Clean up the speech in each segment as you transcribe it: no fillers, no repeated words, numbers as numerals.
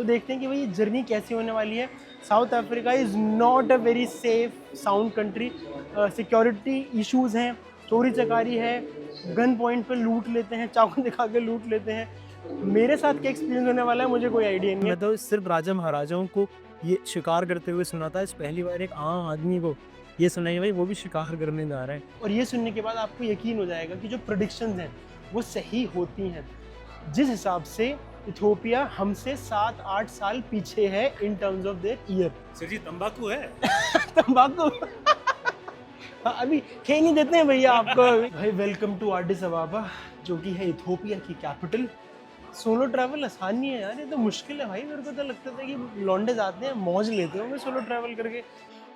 तो देखते हैं कि भाई ये जर्नी कैसी होने वाली है। South Africa is not a very safe sound country. Security issues हैं, चोरी चकारी है, गन पॉइंट पे लूट लेते हैं, चाकू दिखा के लूट लेते हैं। मेरे साथ क्या एक्सपीरियंस होने वाला है मुझे कोई आइडिया नहीं है। मैं तो सिर्फ राजा महाराजाओं को ये शिकार करते हुए सुना था, इस पहली बार एक आम आदमी को ये सुनाई भाई वो भी शिकार करने जा रहा है। और ये सुनने के बाद आपको यकीन हो जाएगा कि जो प्रेडिक्शंस हैं वो सही होती हैं। जिस हिसाब से इथियोपिया हमसे 7-8 साल पीछे है in terms of their year. Sir ji तंबाकू है। तंबाकू अभी खेल नहीं देते हैं भैया आपको। भाई वेलकम टू एडिस अबाबा, जो कि है इथियोपिया की कैपिटल। सोलो ट्रैवल आसान नहीं है यार, ये तो मुश्किल है भाई। मेरे को तो लगता था कि लौंडे जाते हैं मौज लेते होंगे सोलो ट्रैवल करके।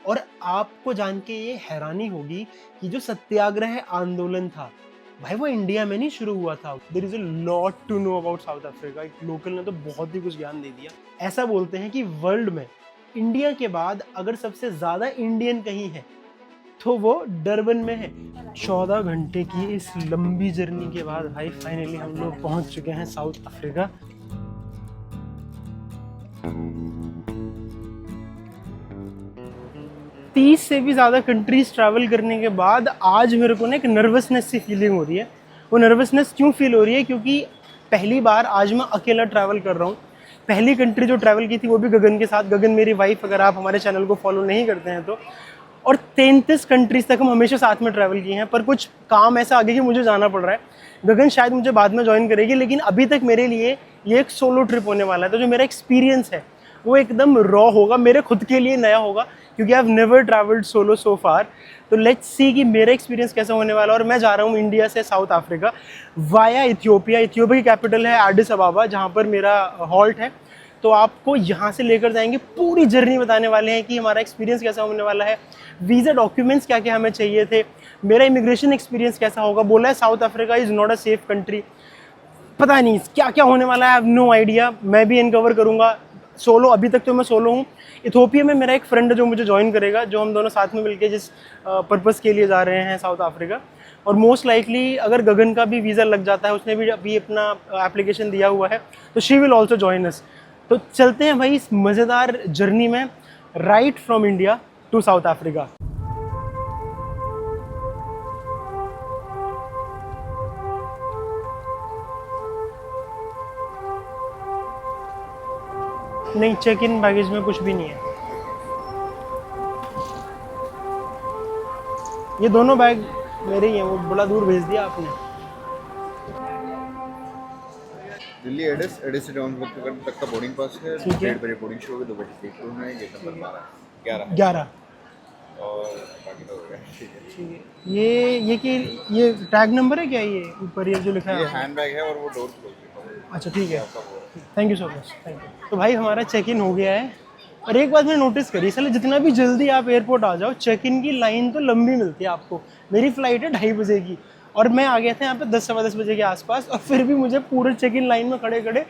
और आपको जान के ये हैरानी होगी कि जो सत्याग्रह आंदोलन था भाई वो इंडिया में नहीं शुरू हुआ था। There is a lot to know about South Africa. एक लोकल ने तो बहुत ही कुछ ज्ञान दे दिया। ऐसा बोलते हैं कि वर्ल्ड में इंडिया के बाद अगर सबसे ज्यादा इंडियन कहीं है तो वो डरबन में है। 14 घंटे की इस लंबी जर्नी के बाद भाई फाइनली हम लोग पहुंच चुके हैं साउथ अफ्रीका। तीस से भी ज़्यादा कंट्रीज ट्रैवल करने के बाद आज मेरे को ना एक नर्वसनेस सी फीलिंग हो रही है। वो नर्वसनेस क्यों फील हो रही है? क्योंकि पहली बार आज मैं अकेला ट्रैवल कर रहा हूँ। पहली कंट्री जो ट्रैवल की थी वो भी गगन के साथ। गगन मेरी वाइफ, अगर आप हमारे चैनल को फॉलो नहीं करते हैं तो। और 33 कंट्रीज तक हम हमेशा साथ में ट्रैवल किए हैं, पर कुछ काम ऐसा आगे कि मुझे जाना पड़ रहा है। गगन शायद मुझे बाद में ज्वाइन करेगी, लेकिन अभी तक मेरे लिए ये एक सोलो ट्रिप होने वाला है। तो जो मेरा एक्सपीरियंस है वो एकदम रॉ होगा, मेरे खुद के लिए नया होगा, क्योंकि I have never travelled solo so far. तो लेट्स सी कि मेरा एक्सपीरियंस कैसा होने वाला है। और मैं जा रहा हूँ इंडिया से south Africa via Ethiopia. Ethiopia की कैपिटल है एडिस अबाबा, जहाँ पर मेरा हॉल्ट है। तो आपको यहाँ से लेकर जाएंगे, पूरी जर्नी बताने वाले हैं कि हमारा एक्सपीरियंस कैसा होने वाला है, वीज़ा डॉक्यूमेंट्स क्या क्या हमें चाहिए थे, मेरा इमिग्रेशन एक्सपीरियंस कैसा होगा। बोला है south Africa is not a safe country. पता नहीं क्या क्या होने वाला है, आई हैव नो आइडिया। मैं भी इनकवर करूँगा सोलो। अभी तक तो मैं सोलो हूँ। इथियोपिया में मेरा एक फ्रेंड है जो मुझे ज्वाइन करेगा, जो हम दोनों साथ में मिलके जिस पर्पस के लिए जा रहे हैं साउथ अफ्रीका। और मोस्ट लाइकली अगर गगन का भी वीज़ा लग जाता है, उसने भी अभी अपना एप्लीकेशन दिया हुआ है, तो she will also join us. तो चलते हैं भाई इस मज़ेदार जर्नी में, right from India to South Africa. नहीं, चेक इन बैगेज में कुछ भी नहीं है। ये दोनों बैग मेरे ही हैं, वो बड़ा दूर भेज दिया आपने। दिल्ली एडिस एडिस से डाउन तक का बोर्डिंग पास है। ठीक है। 1:30 बजे बोर्डिंग शुरू होगी, 2 बजे टिकट शुरू है। Gate number 12 11। और बाकी तो हो गया। ठीक है। ठीक है। ये टैग नंबर है क्या? ये ऊपर ये जो लिखा ये है? हैंड बैग है और वो डोर क्लोज है। अच्छा ठीक है, आपका वो है। Thank you so much, thank you. तो भाई हमारा चेक इन हो गया है। और एक बात मैंने नोटिस करी, साले जितना भी जल्दी आप एयरपोर्ट आ जाओ, चेक इन की लाइन तो लंबी मिलती है आपको। मेरी फ़्लाइट है 2:30 बजे की, और मैं आ गया था यहाँ पे 10 सवा 10 बजे के आसपास, और फिर भी मुझे पूरे चेक इन लाइन में खड़े खड़े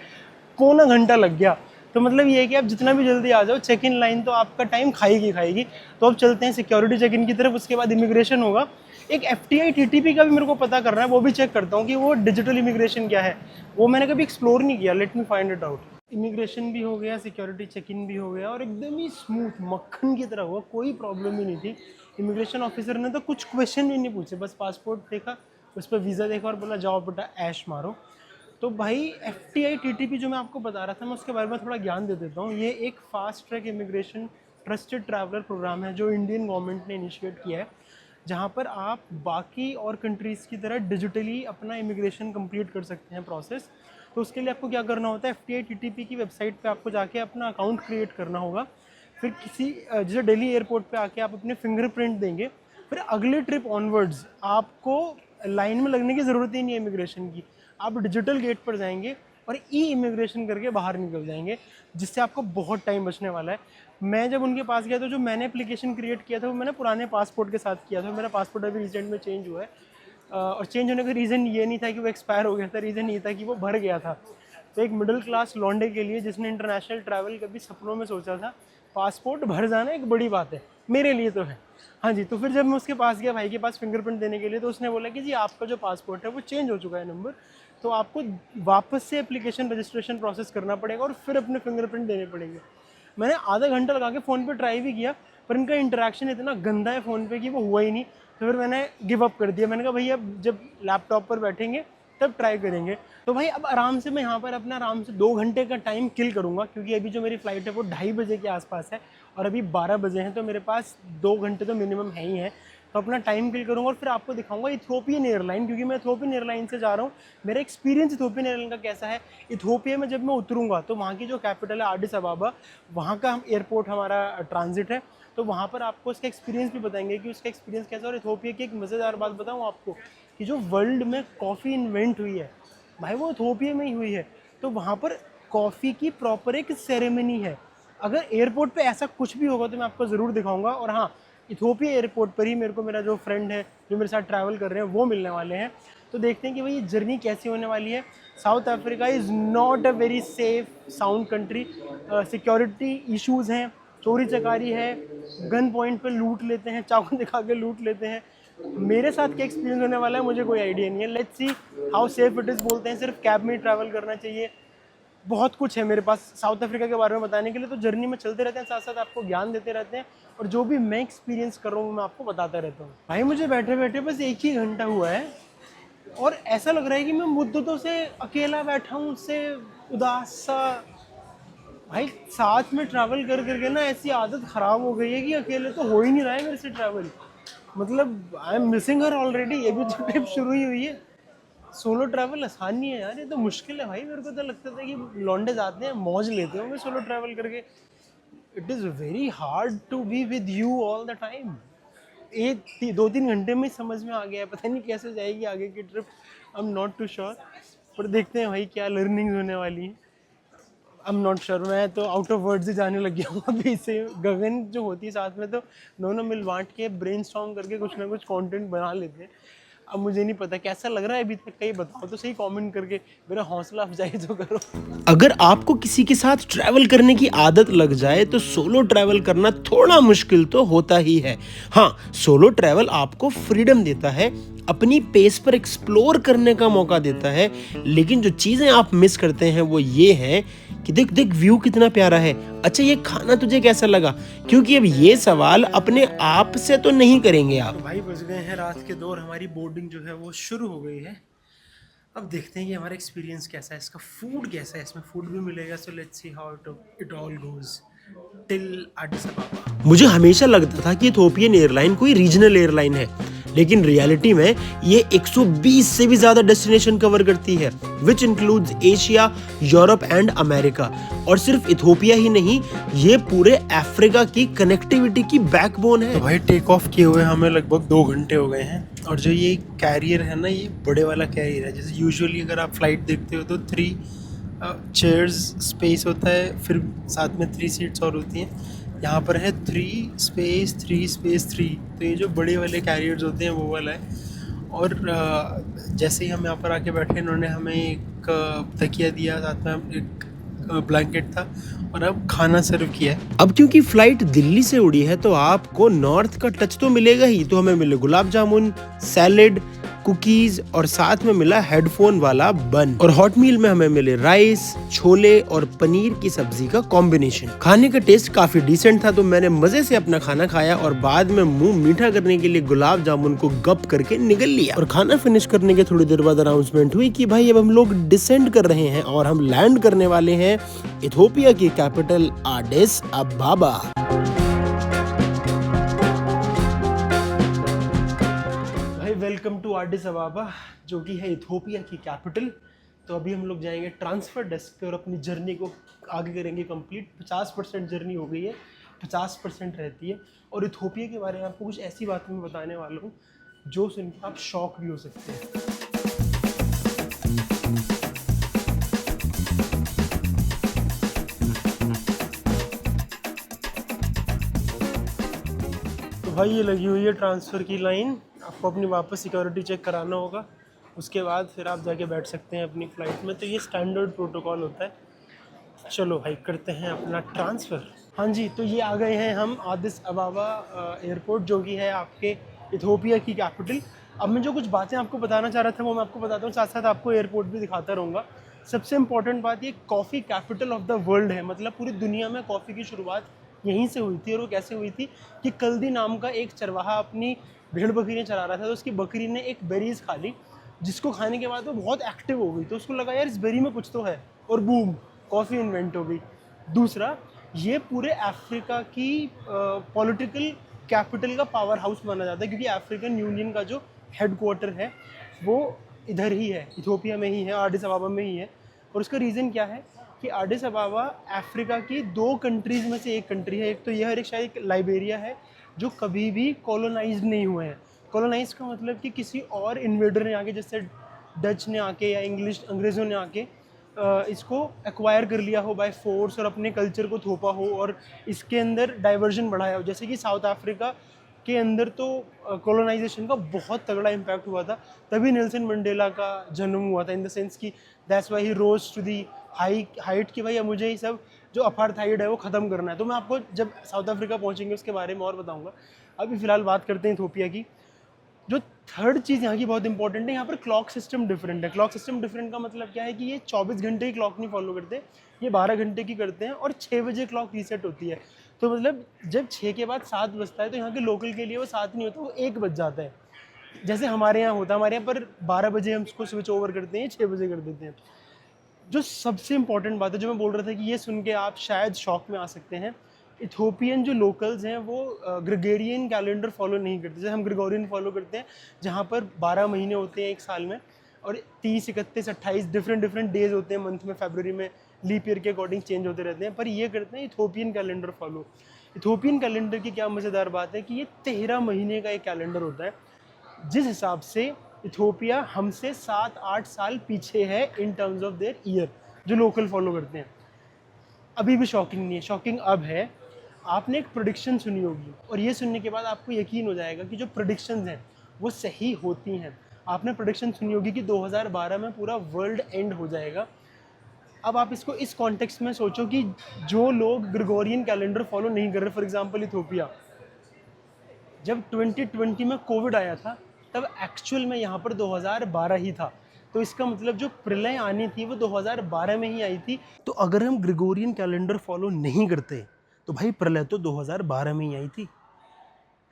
पौना घंटा लग गया। तो मतलब ये है कि आप जितना भी जल्दी आ जाओ, चेक इन लाइन तो आपका टाइम खाएगी। तो अब चलते हैं सिक्योरिटी चेक इन की तरफ, उसके बाद इमिग्रेशन होगा। एक FTI TTP का भी मेरे को पता करना है, वो भी चेक करता हूँ कि वो डिजिटल इमिग्रेशन क्या है। वो मैंने कभी एक्सप्लोर नहीं किया, let me find it out. Immigration भी हो गया, सिक्योरिटी चेक इन भी हो गया, और एकदम ही स्मूथ मक्खन की तरह हुआ, कोई प्रॉब्लम ही नहीं थी। इमिग्रेशन ऑफिसर ने तो कुछ क्वेश्चन भी नहीं पूछे, बस पासपोर्ट देखा, उस पर वीज़ा देखा और बोला जाओ बेटा ऐश मारो। तो भाई FTI TTP जो मैं आपको बता रहा था, मैं उसके बारे में थोड़ा ज्ञान दे देता हूँ। ये एक fast track immigration trusted traveller programme है जो इंडियन गवर्नमेंट ने इनिशिएट किया है, जहाँ पर आप बाकी और कंट्रीज़ की तरह डिजिटली अपना इमिग्रेशन कंप्लीट कर सकते हैं प्रोसेस। तो उसके लिए आपको क्या करना होता है, FTI TTP की वेबसाइट पे आपको जाके अपना अकाउंट क्रिएट करना होगा। फिर किसी जैसे दिल्ली एयरपोर्ट पे आके आप अपने फिंगरप्रिंट देंगे, फिर अगले ट्रिप ऑनवर्ड्स आपको लाइन में लगने की ज़रूरत ही नहीं है इमिग्रेशन की। आप डिजिटल गेट पर जाएंगे और इमिग्रेशन करके बाहर निकल जाएंगे, जिससे आपको बहुत टाइम बचने वाला है। मैं जब उनके पास गया तो जो मैंने एप्लीकेशन क्रिएट किया था वो मैंने पुराने पासपोर्ट के साथ किया था। मेरा पासपोर्ट अभी रिसेंट में चेंज हुआ है, और चेंज होने का रीज़न ये नहीं था कि वो एक्सपायर हो गया था, रीज़न ये था कि वो भर गया था। तो एक मिडिल क्लास लौंडे के लिए जिसने इंटरनेशनल ट्रैवल कभी सपनों में सोचा था, पासपोर्ट भर जाना एक बड़ी बात है, मेरे लिए तो है। हाँ जी, तो फिर जब मैं उसके पास गया भाई के पास फिंगरप्रिंट देने के लिए, तो उसने बोला कि जी आपका जो पासपोर्ट है वो चेंज हो चुका है नंबर, तो आपको वापस से एप्लीकेशन रजिस्ट्रेशन प्रोसेस करना पड़ेगा और फिर अपने फिंगरप्रिंट देने पड़ेंगे। मैंने आधा घंटा लगा के फ़ोन पे ट्राई भी किया, पर इनका इंटरेक्शन इतना गंदा है फ़ोन पे कि वो हुआ ही नहीं। तो फिर मैंने गिव अप कर दिया। मैंने कहा भैया जब लैपटॉप पर बैठेंगे तब ट्राई करेंगे। तो भाई अब आराम से मैं यहाँ पर अपना आराम से 2 घंटे का टाइम किल करूँगा, क्योंकि अभी जो मेरी फ़्लाइट है वो 2:30 बजे के आसपास है और अभी 12 बजे हैं, तो मेरे पास 2 घंटे तो मिनिमम है ही है। तो अपना टाइम किल करूँगा और फिर आपको दिखाऊंगा इथोपियन एयरलाइन, क्योंकि मैं इथोपियन एयरलाइन से जा रहा हूँ। मेरा एक्सपीरियंस इथोपियन एयरलाइन का कैसा है। इथोपिया में जब मैं उतरूँगा तो वहाँ की जो कैपिटल है एडिस अबाबा, वहाँ का एयरपोर्ट हमारा ट्रांजिट है, तो वहाँ पर आपको उसका एक्सपीरियंस भी बताएंगे कि उसका एक्सपीरियंस कैसा है। और इथोपिया की एक मज़ेदार बात बताऊँ आपको कि जो वर्ल्ड में कॉफ़ी इन्वेंट हुई है भाई वो इथोपिया में ही हुई है। तो वहाँ पर कॉफ़ी की प्रॉपर एक सेरेमनी है। अगर एयरपोर्ट पे ऐसा कुछ भी होगा तो मैं आपको ज़रूर दिखाऊंगा। और हाँ, इथोपिया एयरपोर्ट पर ही मेरे को मेरा जो फ्रेंड है जो मेरे साथ ट्रैवल कर रहे हैं वो मिलने वाले हैं। तो देखते हैं कि भाई ये जर्नी कैसी होने वाली है। South Africa is not a very safe sound country. Security issues हैं, चोरी चकारी है, गन पॉइंट पे लूट लेते हैं, चाकू दिखा के लूट लेते हैं। मेरे साथ क्या एक्सपीरियंस होने वाला है मुझे कोई आइडिया नहीं है। Let's see how safe it is. बोलते हैं सिर्फ कैब में ही ट्रैवल करना चाहिए। बहुत कुछ है मेरे पास साउथ अफ्रीका के बारे में बताने के लिए, तो जर्नी में चलते रहते हैं, साथ साथ आपको ज्ञान देते रहते हैं और जो भी मैं एक्सपीरियंस कर रहा हूँ मैं आपको बताता रहता हूँ। भाई मुझे बैठे बैठे बस 1 ही घंटा हुआ है और ऐसा लग रहा है कि मैं मुद्दतों से अकेला बैठा हूँ, उससे उदास सा। भाई साथ में ट्रैवल कर करके ना ऐसी आदत ख़राब हो गई है कि अकेले तो हो ही नहीं रहा है मेरे से ट्रैवल। मतलब I am missing her already. ये भी तो ट्रिप शुरू ही हुई है। सोलो ट्रैवल आसान नहीं है यार, ये तो मुश्किल है भाई। मेरे को तो लगता था कि लौंडे जाते हैं मौज लेते होंगे सोलो ट्रैवल करके। It is very hard to be with you all the time. 2-3 घंटे में समझ में आ गया है, पता नहीं कैसे जाएगी आगे की trip. I am not too sure, पर देखते हैं भाई क्या लर्निंग्स होने वाली हैं। I am not sure. मैं तो आउट ऑफ वर्ड्स ही जाने लग गया हूँ अभी से। गगन जो होती है साथ में तो दोनों मिल बांट के ब्रेनस्टॉर्म करके कुछ ना कुछ कंटेंट बना लेते हैं। अब मुझे नहीं पता कैसा लग रहा है अभी तक का, ये बताओ तो सही कमेंट करके, मेरा हौसला अफजाई तो करो। अगर आपको किसी के साथ ट्रैवल करने की आदत लग जाए तो सोलो ट्रैवल करना थोड़ा मुश्किल तो होता ही है। हाँ, सोलो ट्रैवल आपको फ्रीडम देता है, अपनी पेस पर एक्सप्लोर करने का मौका देता है, लेकिन जो चीजें आप मिस करते हैं वो ये है कि देख देख व्यू कितना प्यारा है, अच्छा ये खाना तुझे कैसा लगा, क्योंकि अब ये सवाल अपने आप से तो नहीं करेंगे आप। तो भाई बज गए हैं रात के 2 और हमारी बोर्डिंग जो है वो शुरू हो गई है। अब देखते हैं कि हमारा एक्सपीरियंस कैसा है, इसका फूड कैसा है, इसमें फूड भी मिलेगा। So let's see how it all goes till Aedes अबाबा। मुझे हमेशा लगता था कि इथोपियन एयरलाइन कोई रीजनल एयरलाइन है, लेकिन रियलिटी में ये 120 से भी ज्यादा डेस्टिनेशन कवर करती है, which includes Asia, Europe and America. और सिर्फ इथोपिया ही नहीं, ये पूरे अफ्रीका की कनेक्टिविटी की बैकबोन है। तो भाई टेक ऑफ किए हुए हमें लगभग 2 घंटे हो गए हैं और जो ये कैरियर है ना, ये बड़े वाला कैरियर है। जैसे यूजुअली अगर आप फ्लाइट देखते हो तो 3 चेयर्स स्पेस होता है, फिर साथ में 3 सीट्स और होती हैं। यहाँ पर है 3 स्पेस 3 स्पेस 3। तो ये जो बड़े वाले कैरियर्स होते हैं वो वाला है। और जैसे ही हम यहाँ पर आके बैठे, इन्होंने हमें एक तकिया दिया, साथ में एक ब्लैंकेट था और अब खाना सर्व किया है। अब क्योंकि फ्लाइट दिल्ली से उड़ी है तो आपको नॉर्थ का टच तो मिलेगा ही, तो हमें मिले गुलाब जामुन, सैलेड, कुकीज और साथ में मिला हेडफोन वाला बन। और हॉट मील में हमें मिले राइस, छोले और पनीर की सब्जी का कॉम्बिनेशन। खाने का टेस्ट काफी डिसेंट था, तो मैंने मजे से अपना खाना खाया और बाद में मुंह मीठा करने के लिए गुलाब जामुन को गप करके निगल लिया। और खाना फिनिश करने के थोड़ी देर बाद अनाउंसमेंट हुई कि भाई अब हम लोग डिसेंड कर रहे हैं और हम लैंड करने वाले हैं इथोपिया की capital Addis Ababa. Welcome to Addis Ababa, जो कि है इथोपिया की कैपिटल। तो अभी हम लोग जाएंगे ट्रांसफ़र डेस्क पे और अपनी जर्नी को आगे करेंगे कंप्लीट। 50% जर्नी हो गई है, 50% रहती है। और इथोपिया के बारे में आपको कुछ ऐसी बातें मैं बताने वाला हूँ जो सुन के आप शॉक भी हो सकते हैं। तो भाई ये लगी हुई है ट्रांसफ़र की लाइन। आपको अपनी वापस सिक्योरिटी चेक कराना होगा, उसके बाद फिर आप जाके बैठ सकते हैं अपनी फ़्लाइट में। तो ये स्टैंडर्ड प्रोटोकॉल होता है। चलो भाई करते हैं अपना ट्रांसफ़र। हाँ जी, तो ये आ गए हैं हम एडिस अबाबा एयरपोर्ट, जो कि है आपके इथोपिया की कैपिटल। अब मैं जो कुछ बातें आपको बताना चाह रहा था वो मैं आपको बताता हूँ, साथ साथ आपको एयरपोर्ट भी दिखाता रहूँगा। सबसे इम्पॉर्टेंट बात, ये coffee capital of the world है, मतलब पूरी दुनिया में कॉफ़ी की शुरुआत यहीं से हुई थी। और वो कैसे हुई थी कि कल्दी नाम का एक चरवाहा अपनी भेड़ बकरियाँ चरा रहा था, तो उसकी बकरी ने एक बेरीज खा ली, जिसको खाने के बाद वो बहुत एक्टिव हो गई, तो उसको लगा यार इस बेरी में कुछ तो है, और बूम, कॉफ़ी इन्वेंट हो गई। दूसरा, ये पूरे अफ्रीका की पॉलिटिकल कैपिटल का पावर हाउस माना जाता है, क्योंकि अफ्रीकन यूनियन का जो हेडक्वार्टर है वो इधर ही है, इथियोपिया में ही है, एडिस अबाबा में ही है। और उसका रीज़न क्या है कि एडिस अबाबा अफ्रीका की 2 कंट्रीज़ में से एक कंट्री है। एक तो यह है, एक शायद लाइबेरिया है, जो कभी भी कॉलोनाइज्ड नहीं हुए हैं। कॉलोनाइज का मतलब कि किसी और इन्वेडर ने आके, जैसे डच ने आके या अंग्रेज़ों ने आके इसको एक्वायर कर लिया हो बाय फोर्स और अपने कल्चर को थोपा हो और इसके अंदर डाइवर्जन बढ़ाया हो। जैसे कि साउथ अफ्रीका के अंदर तो कॉलोनाइजेशन का बहुत तगड़ा इम्पैक्ट हुआ था, तभी नेल्सन मंडेला का जन्म हुआ था, इन द सेंस कि that's why he rose to the height कि भाई मुझे ये सब जो अपार्थाइड है वो ख़त्म करना है। तो मैं आपको जब साउथ अफ्रीका पहुँचेंगे उसके बारे में और बताऊँगा। अभी फ़िलहाल बात करते हैं इथियोपिया की। जो थर्ड चीज़ यहाँ की बहुत इंपॉर्टेंट है, यहाँ पर क्लॉक सिस्टम डिफरेंट है। क्लॉक सिस्टम डिफरेंट का मतलब क्या है कि ये 24 घंटे की क्लॉक नहीं फॉलो करते, ये 12 घंटे की करते हैं, और 6 बजे क्लॉक रीसेट होती है। तो मतलब जब 6 के बाद 7 बजता है तो यहाँ के लोकल के लिए वो 7 नहीं होता, वो 1 बज जाता है। जैसे हमारे यहाँ होता है, हमारे यहाँ पर 12 बजे हम उसको स्विच ओवर करते हैं, 6 बजे कर देते हैं। जो सबसे इंपॉर्टेंट बात है, जो मैं बोल रहा था कि ये सुन के आप शायद शॉक में आ सकते हैं, इथियोपियन जो लोकल्स हैं वो ग्रेगोरियन कैलेंडर फॉलो नहीं करते, जैसे हम ग्रेगोरियन फॉलो करते हैं, जहाँ पर 12 महीने होते हैं एक साल में, और 30, 31, 28 डिफरेंट डेज होते हैं मंथ में, फरवरी में लीप ईयर के अकॉर्डिंग चेंज होते रहते हैं। पर ये करते हैं Ethiopian calendar follow. Ethiopian calendar की क्या मज़ेदार बात है कि ये 13 महीने का एक कैलेंडर होता है, जिस हिसाब से इथियोपिया हमसे 7-8 साल पीछे है in terms of their year, जो लोकल फॉलो करते हैं। अभी भी शॉकिंग नहीं है, शॉकिंग अब है। आपने एक प्रेडिक्शन सुनी होगी, और ये सुनने के बाद आपको यकीन हो जाएगा कि जो प्रेडिक्शंस हैं वो सही होती हैं। आपने प्रेडिक्शन सुनी होगी कि 2012 में पूरा वर्ल्ड एंड हो जाएगा। अब आप इसको इस कॉन्टेक्स्ट में सोचो कि जो लोग ग्रेगोरियन कैलेंडर फॉलो नहीं कर रहे, फॉर एग्जांपल इथियोपिया, जब 2020 में कोविड आया था तब एक्चुअल में यहाँ पर 2012 ही था। तो इसका मतलब जो प्रलय आनी थी वो 2012 में ही आई थी। तो अगर हम ग्रेगोरियन कैलेंडर फॉलो नहीं करते तो भाई प्रलय तो 2012 में ही आई थी,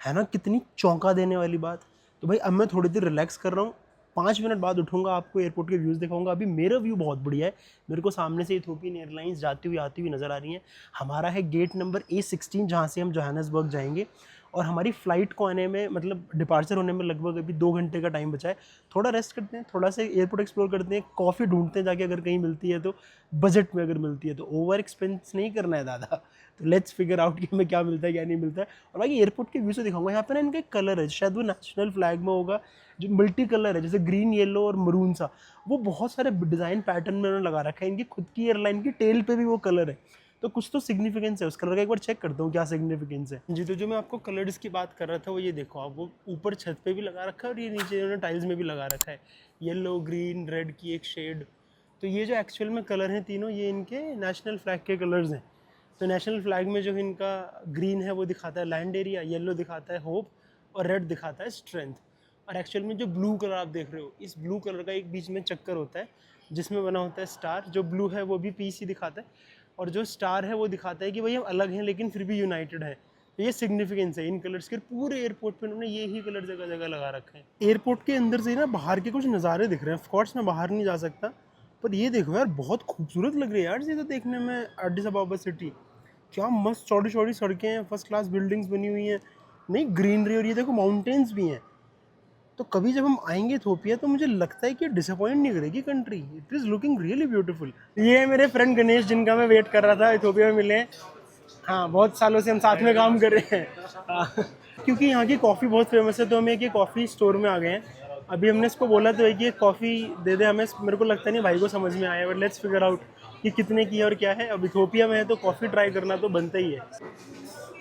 है ना? कितनी चौंका देने वाली बात। तो भाई अब मैं थोड़ी देर रिलैक्स कर रहा हूँ, 5 मिनट बाद उठूँगा, आपको एयरपोर्ट के व्यूज़ दिखाऊंगा। अभी मेरा व्यू बहुत बढ़िया है, मेरे को सामने से इथियोपियन एयरलाइंस जाती हुई आती हुई नज़र आ रही हैं। हमारा है गेट नंबर A16, जहाँ से हम जोहान्सबर्ग जाएंगे, और हमारी फ़्लाइट को आने में, मतलब डिपार्चर होने में लगभग अभी 2 घंटे का टाइम बचा है। थोड़ा रेस्ट करते हैं, थोड़ा सा एयरपोर्ट एक्सप्लोर करते हैं, कॉफ़ी ढूंढते हैं जाके, अगर कहीं मिलती है तो, बजट में अगर मिलती है तो। ओवर एक्सपेंस नहीं करना है दादा, तो लेट्स फिगर आउट कि हमें क्या मिलता है क्या नहीं मिलता है। और बाकी एयरपोर्ट के व्यू से दिखाऊंगा। यहाँ पे ना इनका कलर है, शायद वो नेशनल फ्लैग में होगा, जो मल्टी कलर है, जैसे ग्रीन, येलो और मरून सा, वो बहुत सारे डिज़ाइन पैटर्न में उन्होंने लगा रखा है। इनकी खुद की एयरलाइन की टेल पे भी वो कलर है, तो कुछ तो सिग्निफिकेंस है उस कलर का। एक बार चेक करता हूँ क्या सिग्निफिकेंस है जी। तो जो मैं आपको कलर्स की बात कर रहा था वो ये देखो आप, वो ऊपर छत पे भी लगा रखा है और ये नीचे उन्होंने टाइल्स में भी लगा रखा है, येलो, ग्रीन, रेड की एक शेड। तो ये जो एक्चुअल में कलर हैं तीनों, ये इनके नेशनल फ्लैग के कलर्स हैं। तो नेशनल फ्लैग में जो इनका ग्रीन है वो दिखाता है लैंड एरिया, येलो दिखाता है होप, और रेड दिखाता है स्ट्रेंथ। और एक्चुअल में जो ब्लू कलर आप देख रहे हो, इस ब्लू कलर का एक बीच में चक्कर होता है जिसमें बना होता है स्टार। जो ब्लू है वो भी पीस ही दिखाता है, और जो स्टार है वो दिखाता है कि भाई हम अलग हैं लेकिन फिर भी यूनाइटेड है। तो ये सिग्निफिकेंस है इन कलर्स के। पूरे एयरपोर्ट पे उन्होंने ये ही कलर जगह जगह लगा रखे हैं। एयरपोर्ट के अंदर से ना बाहर के कुछ नज़ारे दिख रहे हैं। ऑफकोर्स मैं बाहर नहीं जा सकता, पर ये देखो यार, बहुत खूबसूरत लग रही है यार ये तो देखने में। एडिस अबाबा सिटी, क्या मस्त चौड़ी चौड़ी सड़कें हैं, फर्स्ट क्लास बिल्डिंग्स बनी हुई हैं, नहीं ग्रीनरी, और ये देखो माउंटेन्स भी हैं। तो कभी जब हम आएंगे इथियोपिया तो मुझे लगता है कि डिसअपॉइंट नहीं करेगी country. It is looking really beautiful. ये है मेरे फ्रेंड गणेश, जिनका मैं वेट कर रहा था, इथियोपिया में मिले हैं। हाँ, बहुत सालों से हम साथ में काम कर रहे हैं। क्योंकि यहाँ की कॉफ़ी बहुत फेमस है, तो हम एक कॉफ़ी स्टोर में आ गए हैं। अभी हमने इसको बोला तो है कि कॉफ़ी दे दे हमें। मेरे को लगता नहीं भाई को समझ में आया, बट लेट्स फिगर आउट कि कितने की है और क्या है। अब इथियोपिया में है तो कॉफ़ी ट्राई करना तो बनता ही है।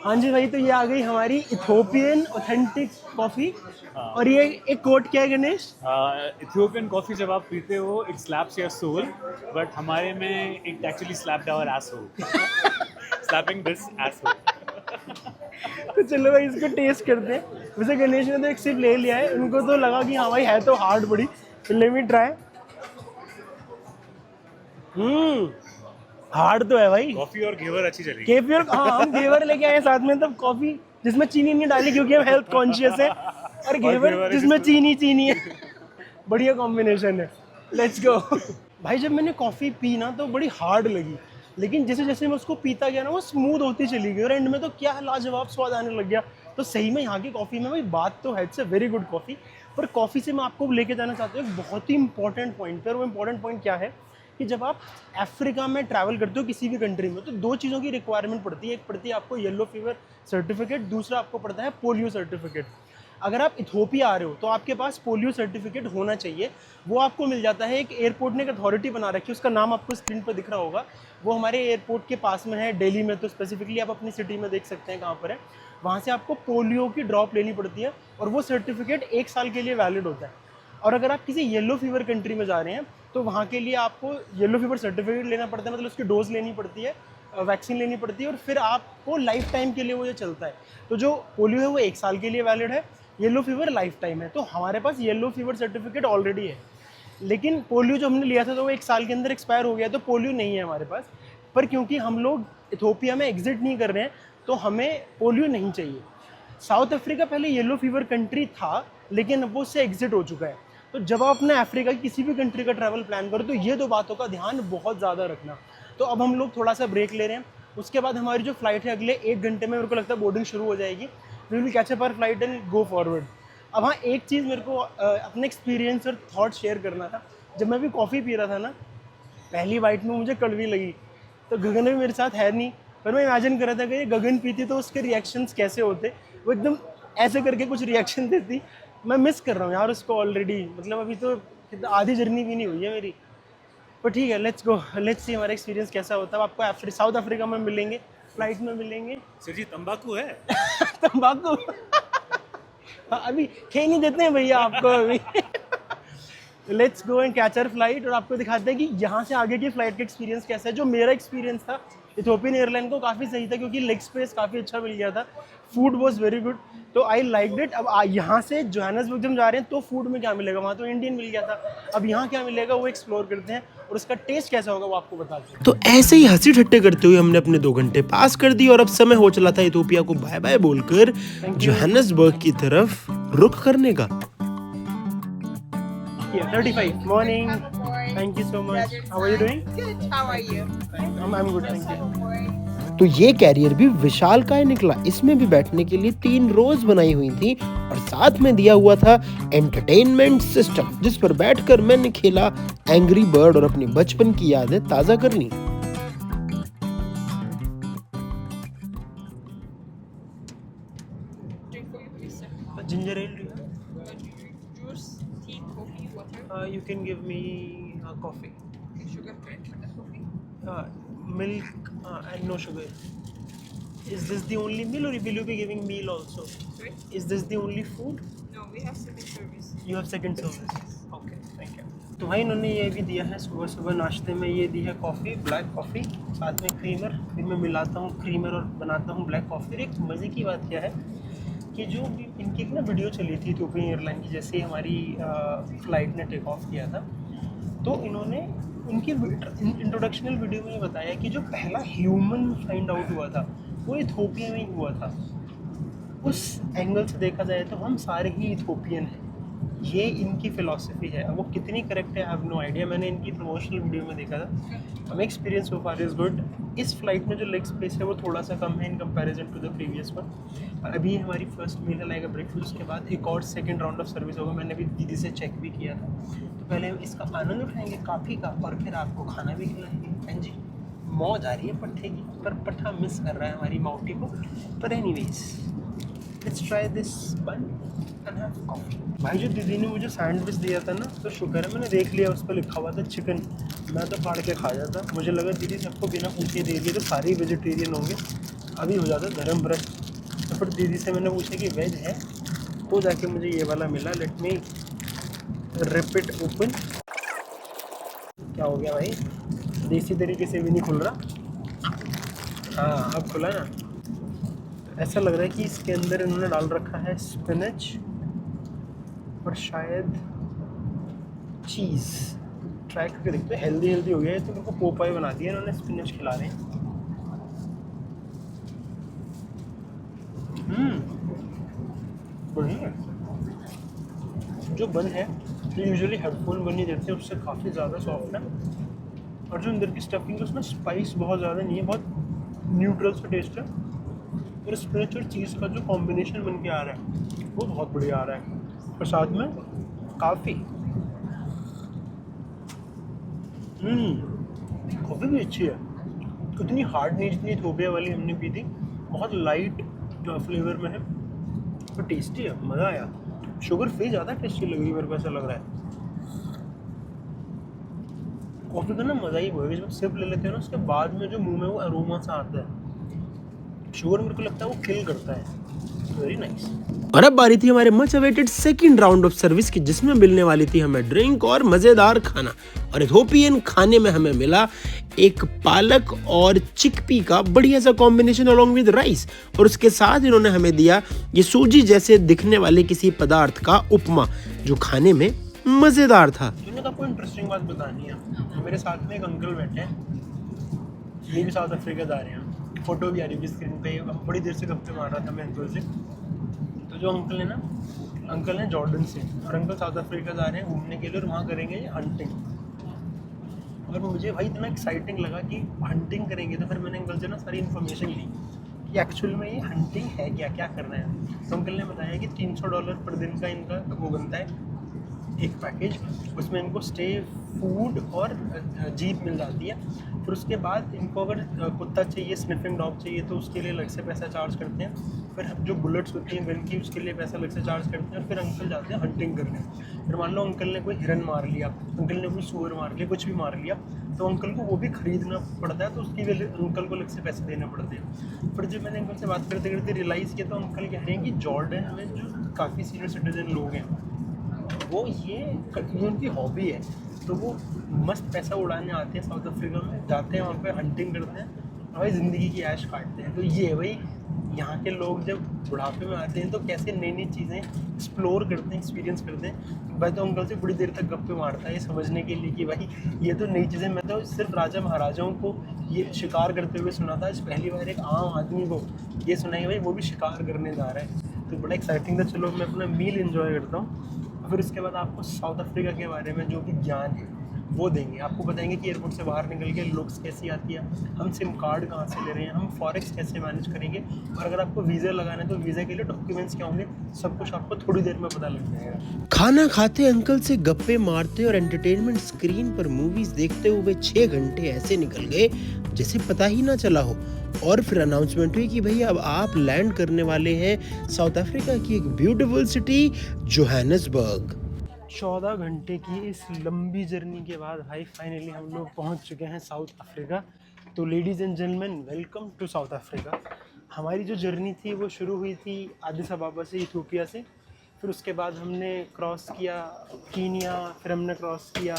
हाँ जी भाई, तो ये आ गई हमारी इथियोपियन ऑथेंटिक कॉफ़ी। और ये एक कोट क्या है गणेश? इथियोपियन कॉफ़ी जब आप पीते हो it slaps your soul, but हमारे में it actually slapped our asshole. Slapping this asshole. तो चलो भाई इसको टेस्ट करते हैं। वैसे गणेश ने तो एक सिप ले लिया है, उनको तो लगा कि हाँ भाई है तो हार्ड बड़ी, तो लेट मी ट्राई। हार्ड तो है भाई। कॉफी और घेवर अच्छी चलेगी। केफियर, हाँ हम घेवर लेके आए साथ में, तब कॉफी जिसमें चीनी नहीं डाली क्योंकि हम हेल्थ कॉन्शियस है, और घेवर जिसमें चीनी है। बढ़िया कॉम्बिनेशन है, लेट्स गो। भाई जब मैंने कॉफ़ी पी ना तो बड़ी हार्ड लगी, लेकिन जैसे जैसे मैं उसको पीता गया ना वो स्मूथ होती चली गई, और एंड में तो क्या लाजवाब स्वाद आने लग गया। तो सही में यहाँ की कॉफ़ी में भाई बात तो है, it's a very good coffee. पर कॉफ़ी से मैं आपको लेके जाना चाहता हूँ एक बहुत ही इंपॉर्टेंट पॉइंट पर। वो इंपॉर्टेंट पॉइंट क्या है कि जब आप अफ्रीका में ट्रैवल करते हो किसी भी कंट्री में, तो दो चीज़ों की रिक्वायरमेंट पड़ती है। एक पड़ती है आपको येलो फीवर सर्टिफिकेट, दूसरा आपको पड़ता है पोलियो सर्टिफिकेट। अगर आप इथोपिया आ रहे हो तो आपके पास पोलियो सर्टिफिकेट होना चाहिए। वो आपको मिल जाता है, एक एयरपोर्ट ने एक अथॉरिटी बना रखी है, उसका नाम आपको स्क्रीन पर दिख रहा होगा। वो हमारे एयरपोर्ट के पास में है, दिल्ली में, तो स्पेसिफिकली आप अपनी सिटी में देख सकते हैं कहाँ पर है। वहाँ से आपको पोलियो की ड्रॉप लेनी पड़ती है, और वो सर्टिफिकेट 1 साल के लिए वैलिड होता है। और अगर आप किसी येलो फीवर कंट्री में जा रहे हैं तो वहाँ के लिए आपको येलो फीवर सर्टिफिकेट लेना पड़ता है, मतलब उसकी डोज लेनी पड़ती है, वैक्सीन लेनी पड़ती है, और फिर आपको लाइफ टाइम के लिए वो ये चलता है। तो जो पोलियो है वो 1 साल के लिए वैलिड है, येलो फीवर लाइफ टाइम है। तो हमारे पास येलो फीवर सर्टिफिकेट ऑलरेडी है, लेकिन पोलियो जो हमने लिया था तो वो 1 साल के अंदर एक्सपायर हो गया, तो पोलियो नहीं है हमारे पास। पर क्योंकि हम लोग इथोपिया में एग्जिट नहीं कर रहे हैं तो हमें पोलियो नहीं चाहिए। साउथ अफ्रीका पहले येलो फीवर कंट्री था, लेकिन अब वो उससे एग्जिट हो चुका है। तो जब आप अपने अफ्रीका की किसी भी कंट्री का ट्रैवल प्लान करो तो ये 2 बातों का ध्यान बहुत ज़्यादा रखना। तो अब हम लोग थोड़ा सा ब्रेक ले रहे हैं, उसके बाद हमारी जो फ्लाइट है अगले 1 घंटे में मेरे को लगता है बोर्डिंग शुरू हो जाएगी। We will catch up our flight and go forward. अब हाँ, एक चीज़ मेरे को अपने एक्सपीरियंस और थॉट शेयर करना था। जब मैं भी कॉफ़ी पी रहा था ना, पहली बाइट में मुझे कड़वी लगी, तो गगन भी मेरे साथ है नहीं, पर मैं इमेजिन कर रहा था कि ये गगन पीती तो उसके रिएक्शंस कैसे होते। वो एकदम ऐसे करके कुछ रिएक्शन देती। मैं मिस कर रहा हूँ यार उसको ऑलरेडी, मतलब अभी तो आधी जर्नी भी नहीं हुई है मेरी। पर ठीक है, लेट्स गो, लेट्स सी हमारा एक्सपीरियंस कैसा होता है। आपको साउथ अफ्रीका में मिलेंगे, फ्लाइट में मिलेंगे। सर जी तंबाकू है? तंबाकू अभी खे नहीं देते हैं भैया आपको अभी। Let's go and catch our flight, और आपको दिखाते हैं कि यहाँ से आगे की फ़्लाइट का एक्सपीरियंस कैसा है। जो मेरा एक्सपीरियंस था इथोपियन एयरलाइन को काफ़ी सही था, क्योंकि लेग स्पेस काफ़ी अच्छा मिल गया था, फूड वॉज वेरी गुड, तो आई लाइक इट। अब यहाँ से जोहान्सबर्ग जब जा रहे हैं तो फूड में क्या मिलेगा, वहाँ तो इंडियन मिल गया था, अब यहाँ क्या मिलेगा वो एक्सप्लोर करते हैं, और उसका टेस्ट कैसा होगा वो आपको बताते हैं। तो ऐसे ही हंसी ठट्टे करते हुए हमने अपने 2 घंटे पास कर दिए, और अब समय हो चला था इथोपिया को बाय बाय बोलकर जोहान्सबर्ग की तरफ रुख करने का। 35 morning, thank you so much, how are you doing? Good. How are you? I am good, thank you. तो ये कैरियर भी विशाल का निकला। इसमें भी बैठने के लिए 3 रोज बनाई हुई थी, और साथ में दिया हुआ था एंटरटेनमेंट सिस्टम, जिस पर बैठकर मैंने खेला एंग्री बर्ड और अपनी बचपन की यादें ताजा कर ली। Drink for you, please, sir. Ginger L Juice, tea, coffee, water. You can give me coffee, Sugar free for the coffee. milk and no sugar. Is this the only meal, or will you be giving meal also? Sorry? Is this the only food? No, we have second service. You have second service. Okay, thank you. तो भाई इन्होंने ये भी दिया है सुबह सुबह नाश्ते में, ये दी है कॉफ़ी, ब्लैक कॉफ़ी, साथ में क्रीमर। फिर मैं मिलाता हूँ क्रीमर और बनाता हूँ ब्लैक कॉफ़ी। और एक मज़े की बात क्या है कि जो इनकी एक ना वीडियो चली थी इथोपियन एयरलाइन की, जैसे ही हमारी फ़्लाइट ने टेक ऑफ किया था, तो इन्होंने उनकी इंट्रोडक्शनल वीडियो में ये बताया कि जो पहला ह्यूमन फाइंड आउट हुआ था वो इथोपिया में ही हुआ था। उस एंगल से देखा जाए तो हम सारे ही इथोपियन हैं, ये इनकी फ़िलॉसफी है। अब वो कितनी करेक्ट है आई हैव नो आइडिया, मैंने इनकी प्रमोशनल वीडियो में देखा था। हमें experience so far is good. इस फ्लाइट में जो लेग स्पेस है वो थोड़ा सा कम है in comparison to the previous one. और अभी हमारी फर्स्ट मील है लाइक ब्रेकफास्ट, उसके बाद एक और सेकंड राउंड ऑफ सर्विस होगा। मैंने अभी दीदी से चेक भी किया था, तो पहले हम इसका आनंद उठाएंगे काफ़ी का, और फिर आपको खाना भी खिलाएंगे। हाँ जी, मौज आ रही है पट्ठे की, पर पट्ठा मिस कर रहा है हमारी माउटी को। पर एनीवेज, लेट्स ट्राई दिस बन एंड हैव कॉफी। भाई जो दीदी ने मुझे सैंडविच दिया था ना, तो शुक्र है मैंने देख लिया उस पर लिखा हुआ था चिकन, मैं तो फाड़ के खा जाता। मुझे लगा दीदी सबको बिना पूछे दे दिए तो सारे ही वेजिटेरियन होंगे, अभी हो जाता धर्म भ्रष्ट। तो फिर दीदी से मैंने पूछा कि वेज है, तो जाके मुझे ये वाला मिला। Let me rip it open. क्या हो गया भाई, देसी तरीके से भी नहीं खुल रहा। हाँ अब खुला ना। ऐसा लग रहा है कि इसके अंदर इन्होंने डाल रखा है स्पिनच और शायद चीज़। ट्राई करके देखते हैं। हेल्दी हेल्दी हो गया है तो मेरे को पोपाई बना दिया इन्होंने, स्पिनच खिला रहे हैं। बढ़िया है। जो बन है जो यूजुअली हेडफोन बन ही देते हैं उससे काफ़ी ज़्यादा सॉफ्ट है, और जो अंदर की स्टफिंग है उसमें स्पाइस बहुत ज़्यादा नहीं है, बहुत न्यूट्रल सा टेस्ट है। और स्पिनच और चीज़ का जो कॉम्बिनेशन बन के आ रहा है वो बहुत बढ़िया आ रहा है, और साथ में काफ़ी कॉफ़ी भी अच्छी है, उतनी हार्ड नहीं जितनी थोपिया वाली हमने पी थी, बहुत लाइट फ्लेवर में है, तो टेस्टी है, मज़ा आया। शुगर फ्री ज़्यादा टेस्टी लग रही है मेरे को, ऐसा लग रहा है। कॉफ़ी का ना मज़ा ही वो है, जब सिप ले लेते हैं ना उसके बाद में जो मुंह में वो अरोमा सा आता है, शुगर मेरे को लगता है वो किल करता है। Very nice. और अब बारी थी हमारे much awaited second round of service की, जिसमें मिलने वाली थी हमें ड्रिंक और मजेदार खाना। और इथोपियन खाने में हमें मिला एक पालक और चिकपी का बढ़िया सा कॉम्बिनेशन अलोंग विद राइस, और उसके साथ इन्होंने हमें दिया ये सूजी जैसे दिखने वाले किसी पदार्थ का उपमा, जो खाने में मजेदार था। मैंने आपको इंटरेस्टिंग बात बतानी है। मेरे साथ में एक अंकल बैठे हैं, ये भी साउथ अफ्रीका जा रहे हैं, फोटो भी आ रही है स्क्रीन पे। बड़ी देर से गप्पे मार रहा था मैं अंकल से। तो जो अंकल है ना, अंकल हैं जॉर्डन से, और अंकल साउथ अफ्रीका जा रहे हैं घूमने के लिए, और वहाँ करेंगे हंटिंग। और मुझे भाई इतना एक्साइटिंग लगा कि हंटिंग करेंगे, तो फिर मैंने अंकल से ना सारी इन्फॉर्मेशन ली कि एक्चुअल में ये हंटिंग है क्या, क्या करना है। तो अंकल ने बताया कि $300 पर दिन का इनका वो बनता है एक पैकेज, उसमें इनको स्टे, फूड और जीप मिल जाती है। फिर उसके बाद इनको अगर कुत्ता चाहिए, स्निफिंग डॉग चाहिए, तो उसके लिए अलग से पैसा चार्ज करते हैं। फिर जो बुलेट्स होती हैं गन की, उसके लिए पैसा अलग से चार्ज करते हैं। फिर अंकल जाते हैं हंटिंग करने। फिर मान लो अंकल ने कोई हिरन मार लिया, अंकल ने कोई सूअर मार लिया, कुछ भी मार लिया, तो अंकल को वो भी खरीदना पड़ता है, तो उसकी भी अंकल को अलग से पैसे देने पड़ते हैं। फिर जब मैंने अंकल से बात करते करते रियलाइज़ किया, तो अंकल कह रहे हैं कि जॉर्डन में जो काफ़ी सीनियर सिटीजन लोग हैं वो ये उनकी हॉबी है, तो वो मस्त पैसा उड़ाने आते हैं साउथ अफ्रीका में, जाते हैं वहाँ पे हंटिंग करते हैं और भाई ज़िंदगी की ऐश काटते हैं। तो ये है भाई यहाँ के लोग जब बुढ़ापे में आते हैं तो कैसे नई नई चीज़ें एक्सप्लोर करते हैं, एक्सपीरियंस करते हैं। भाई तो अंकल से बड़ी देर तक गप्पे मारता है ये समझने के लिए कि भाई ये तो नई चीज़ें, मैं तो सिर्फ राजा महाराजाओं को ये शिकार करते हुए सुना था, आज पहली बार एक आम आदमी को ये सुनाई भाई वो भी शिकार करने जा रहा है, तो बड़ा एक्साइटिंग था। चलो मैं अपना मील इन्जॉय करता हूँ, फिर उसके बाद आपको साउथ अफ्रीका के बारे में जो भी ज्ञान है वो देंगे। आपको बताएंगे कि एयरपोर्ट से बाहर निकल के लुक्स कैसी आती है, हम सिम कार्ड कहाँ से ले रहे हैं, हम फॉरेक्स कैसे मैनेज करेंगे, और अगर आपको वीज़ा लगाना है तो वीज़ा के लिए डॉक्यूमेंट्स क्या होंगे, सब कुछ आपको थोड़ी देर में पता लग जाएगा। खाना खाते अंकल से गप्पे मारते और एंटरटेनमेंट स्क्रीन पर मूवीज देखते हुए 6 घंटे ऐसे निकल गए जैसे पता ही ना चला हो। और फिर अनाउंसमेंट हुई कि भैया अब आप लैंड करने वाले हैं साउथ अफ्रीका की एक ब्यूटीफुल सिटी जोहानिसबर्ग। 14 घंटे की इस लंबी जर्नी के बाद भाई फाइनली हम लोग पहुंच चुके हैं साउथ अफ्रीका। तो ladies and gentleman, welcome to South Africa. हमारी जो जर्नी थी वो शुरू हुई थी एडिस अबाबा से, इथियोपिया से। फिर उसके बाद हमने क्रॉस किया कीनिया, फिर हमने क्रॉस किया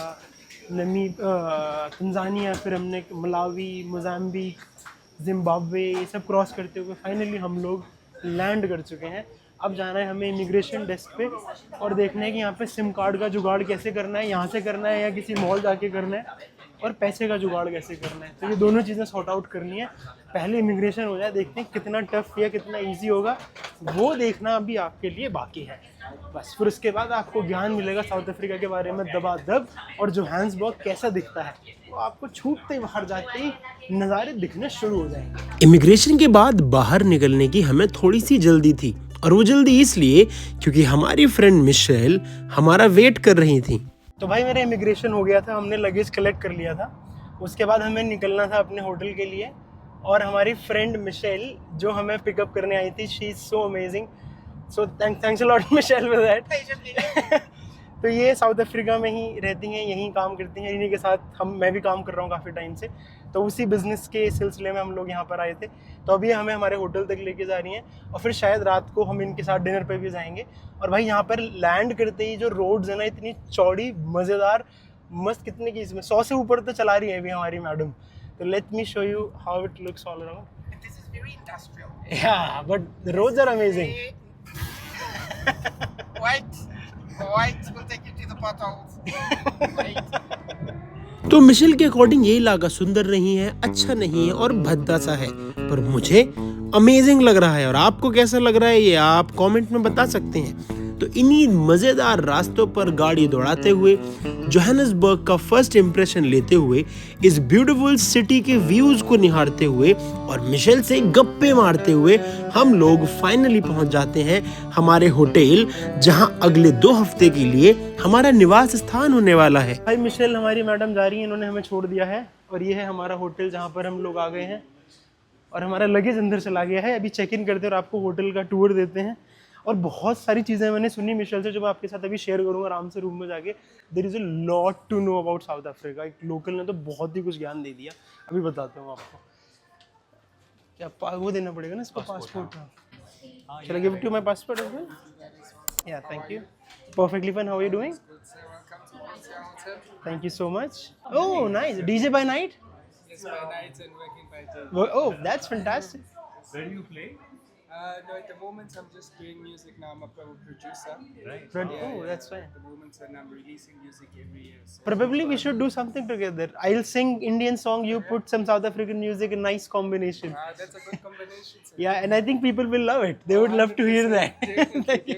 तंजानिया, फिर हमने मलावी, मोज़ाम्बिक, जिम्बाब्वे, ये सब क्रॉस करते हुए फाइनली हम लोग लैंड कर चुके हैं। अब जाना है हमें इमिग्रेशन डेस्क पे और देखना है कि यहाँ पे सिम कार्ड का जुगाड़ कैसे करना है, यहाँ से करना है या किसी मॉल जाके करना है, और पैसे का जुगाड़ कैसे करना है। तो ये दोनों चीज़ें सॉर्ट आउट करनी है। पहले इमिग्रेशन हो जाए, देखते हैं कितना टफ या कितना ईजी होगा, वो देखना अभी आपके लिए बाकी है। बस फिर उसके बाद आपको ज्ञान मिलेगा साउथ अफ्रीका के बारे में दबादब, और जोहानिसबर्ग कैसा दिखता है वो आपको छूटते ही बाहर जाते ही नज़ारे दिखने शुरू हो जाएंगे। इमिग्रेशन के बाद बाहर निकलने की हमें थोड़ी सी जल्दी थी, और वो जल्दी इसलिए क्योंकि हमारी फ्रेंड मिशेल हमारा वेट कर रही थी। तो भाई मेरा इमिग्रेशन हो गया था, हमने लगेज कलेक्ट कर लिया था। उसके बाद हमें निकलना था अपने होटल के लिए, और हमारी फ्रेंड मिशेल जो हमें पिकअप करने आई थी, she is so amazing, so thanks a lot Michelle for that. तो ये साउथ अफ्रीका में ही रहती हैं, यहीं काम करती हैं, इन्हीं के साथ मैं भी काम कर रहा हूँ काफ़ी टाइम से। तो उसी बिज़नेस के सिलसिले में हम लोग यहाँ पर आए थे। तो अभी हमें हमारे होटल तक लेके जा रही हैं, और फिर शायद रात को हम इनके साथ डिनर पे भी जाएंगे। और भाई यहाँ पर लैंड करते ही जो रोड्स है ना, इतनी चौड़ी, मज़ेदार, मस्त, कितने की इसमें 100 से ऊपर तो चला रही है अभी हमारी मैडम। तो let me show you how it looks all around. This is very industrial. Yeah, but the roads are amazing. White. We'll take you to the potholes. White. तो मिशेल के अकॉर्डिंग ये इलाका सुंदर नहीं है, अच्छा नहीं है और भद्दा सा है, पर मुझे अमेजिंग लग रहा है। और आपको कैसा लग रहा है ये आप कमेंट में बता सकते हैं। तो इन्हीं मजेदार रास्तों पर गाड़ी दौड़ाते हुए, जोहानिसबर्ग का फर्स्ट इंप्रेशन लेते हुए, इस ब्यूटीफुल सिटी के व्यूज को निहारते हुए और मिशेल से गप्पे मारते हुए हम लोग फाइनली पहुंच जाते हैं हमारे होटल, जहां अगले 2 हफ्ते के लिए हमारा निवास स्थान होने वाला है। भाई मिशेल हमारी मैडम जा रही है, इन्होंने हमें छोड़ दिया है और ये है हमारा होटल जहाँ पर हम लोग आ गए हैं और हमारा लगेज अंदर चला गया है। अभी चेक इन करते हैं और आपको होटल का टूर देते हैं। और बहुत सारी चीज़ें मैंने सुनी मिशेल से जो मैं आपके साथ अभी शेयर करूँगा आराम से रूम में जाके। There is a lot to know about South Africa. एक लोकल ने तो बहुत ही कुछ ज्ञान दे दिया, अभी बताता हूँ आपको। क्या वो देना पड़ेगा ना इसको, passport? Shall I give it to my passport as well? Yeah, thank you. Perfectly fine. How are you doing? Thank you so much. Oh, nice. DJ by night? Yes, by nights and working by day. Oh, that's fantastic. Where do you play? No, at the moment I'm just doing music now. I'm a producer. Right. But, oh, that's fine. At the moment and I'm releasing music every year. So Probably we should do something together. I'll sing Indian song, you put some South African music, a nice combination. that's a good combination. Sir. Yeah, and I think people will love it. They would love to hear that.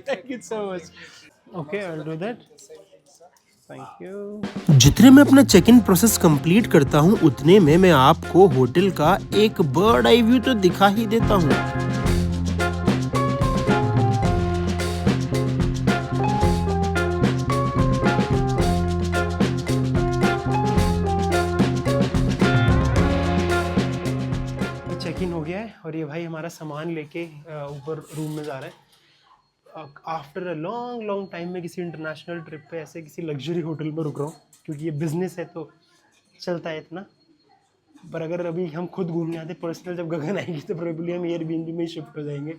Thank you so much. Okay, I'll do that. Thank you. जितने मैं अपना check in process complete करता हूँ उतने में मैं आपको hotel का एक बर्ड आई व्यू तो दिखा ही देता हूँ। चेक इन हो गया है और ये भाई हमारा सामान लेके ऊपर रूम में जा रहा है। आफ्टर अ लॉन्ग टाइम में किसी इंटरनेशनल ट्रिप पे ऐसे किसी लग्जरी होटल में रुक रहा हूँ, क्योंकि ये बिजनेस है तो चलता है इतना। पर अगर अभी हम खुद घूमने आते पर्सनल, जब गगन आएगी तो प्रोबेबली हम एयरबीएनबी में ही शिफ्ट हो जाएंगे।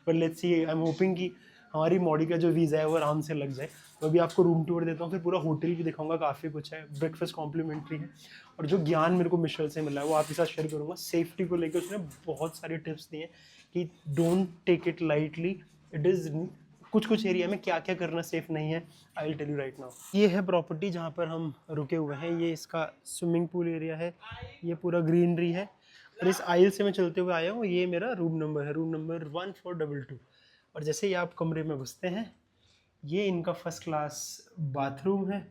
पर let's see, I am hoping कि हमारी मॉडी का जो वीज़ा है वो आराम से लग जाए। तो अभी आपको रूम टूर देता हूँ, फिर पूरा होटल भी दिखाऊंगा। काफ़ी कुछ है, ब्रेकफास्ट कॉम्प्लीमेंट्री है और जो ज्ञान मेरे को मिशेल से मिला है वो आपके साथ शेयर करूँगा। सेफ्टी को लेकर उसने बहुत सारे टिप्स दिए कि don't take it lightly. It is कुछ एरिया में क्या क्या करना सेफ नहीं है, I will tell you right now. ये है प्रॉपर्टी जहाँ पर हम रुके हुए हैं। ये इसका स्विमिंग पूल एरिया है, ये पूरा ग्रीनरी है और इस आइल से मैं चलते हुए आया हूँ। ये मेरा रूम नंबर है, रूम नंबर 1422। और जैसे ही आप कमरे में घुसते हैं, ये इनका फर्स्ट क्लास बाथरूम है,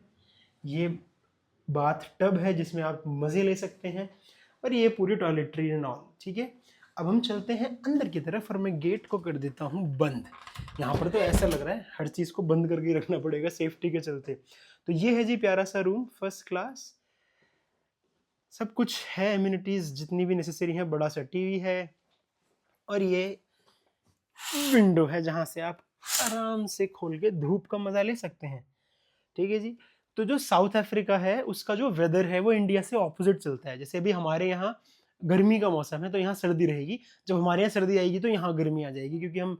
ये बाथ टब है जिसमें आप मज़े ले सकते हैं और ये पूरी टॉयलेटरी एंड ऑल। ठीक है, अब हम चलते हैं अंदर की तरफ और मैं गेट को कर देता हूँ बंद। यहाँ पर तो ऐसा लग रहा है हर चीज़ को बंद करके रखना पड़ेगा सेफ्टी के चलते। तो ये है जी प्यारा सा रूम, फर्स्ट क्लास, सब कुछ है, एम्यूनिटीज़ जितनी भी नेसेसरी है। बड़ा सा टीवी है और ये विंडो है जहाँ से आप आराम से खोल के धूप का मज़ा ले सकते हैं। ठीक है जी। तो जो साउथ अफ्रीका है उसका जो वेदर है वो इंडिया से ऑपोजिट चलता है। जैसे अभी हमारे यहाँ गर्मी का मौसम है तो यहाँ सर्दी रहेगी, जब हमारे यहाँ सर्दी आएगी तो यहाँ गर्मी आ जाएगी, क्योंकि हम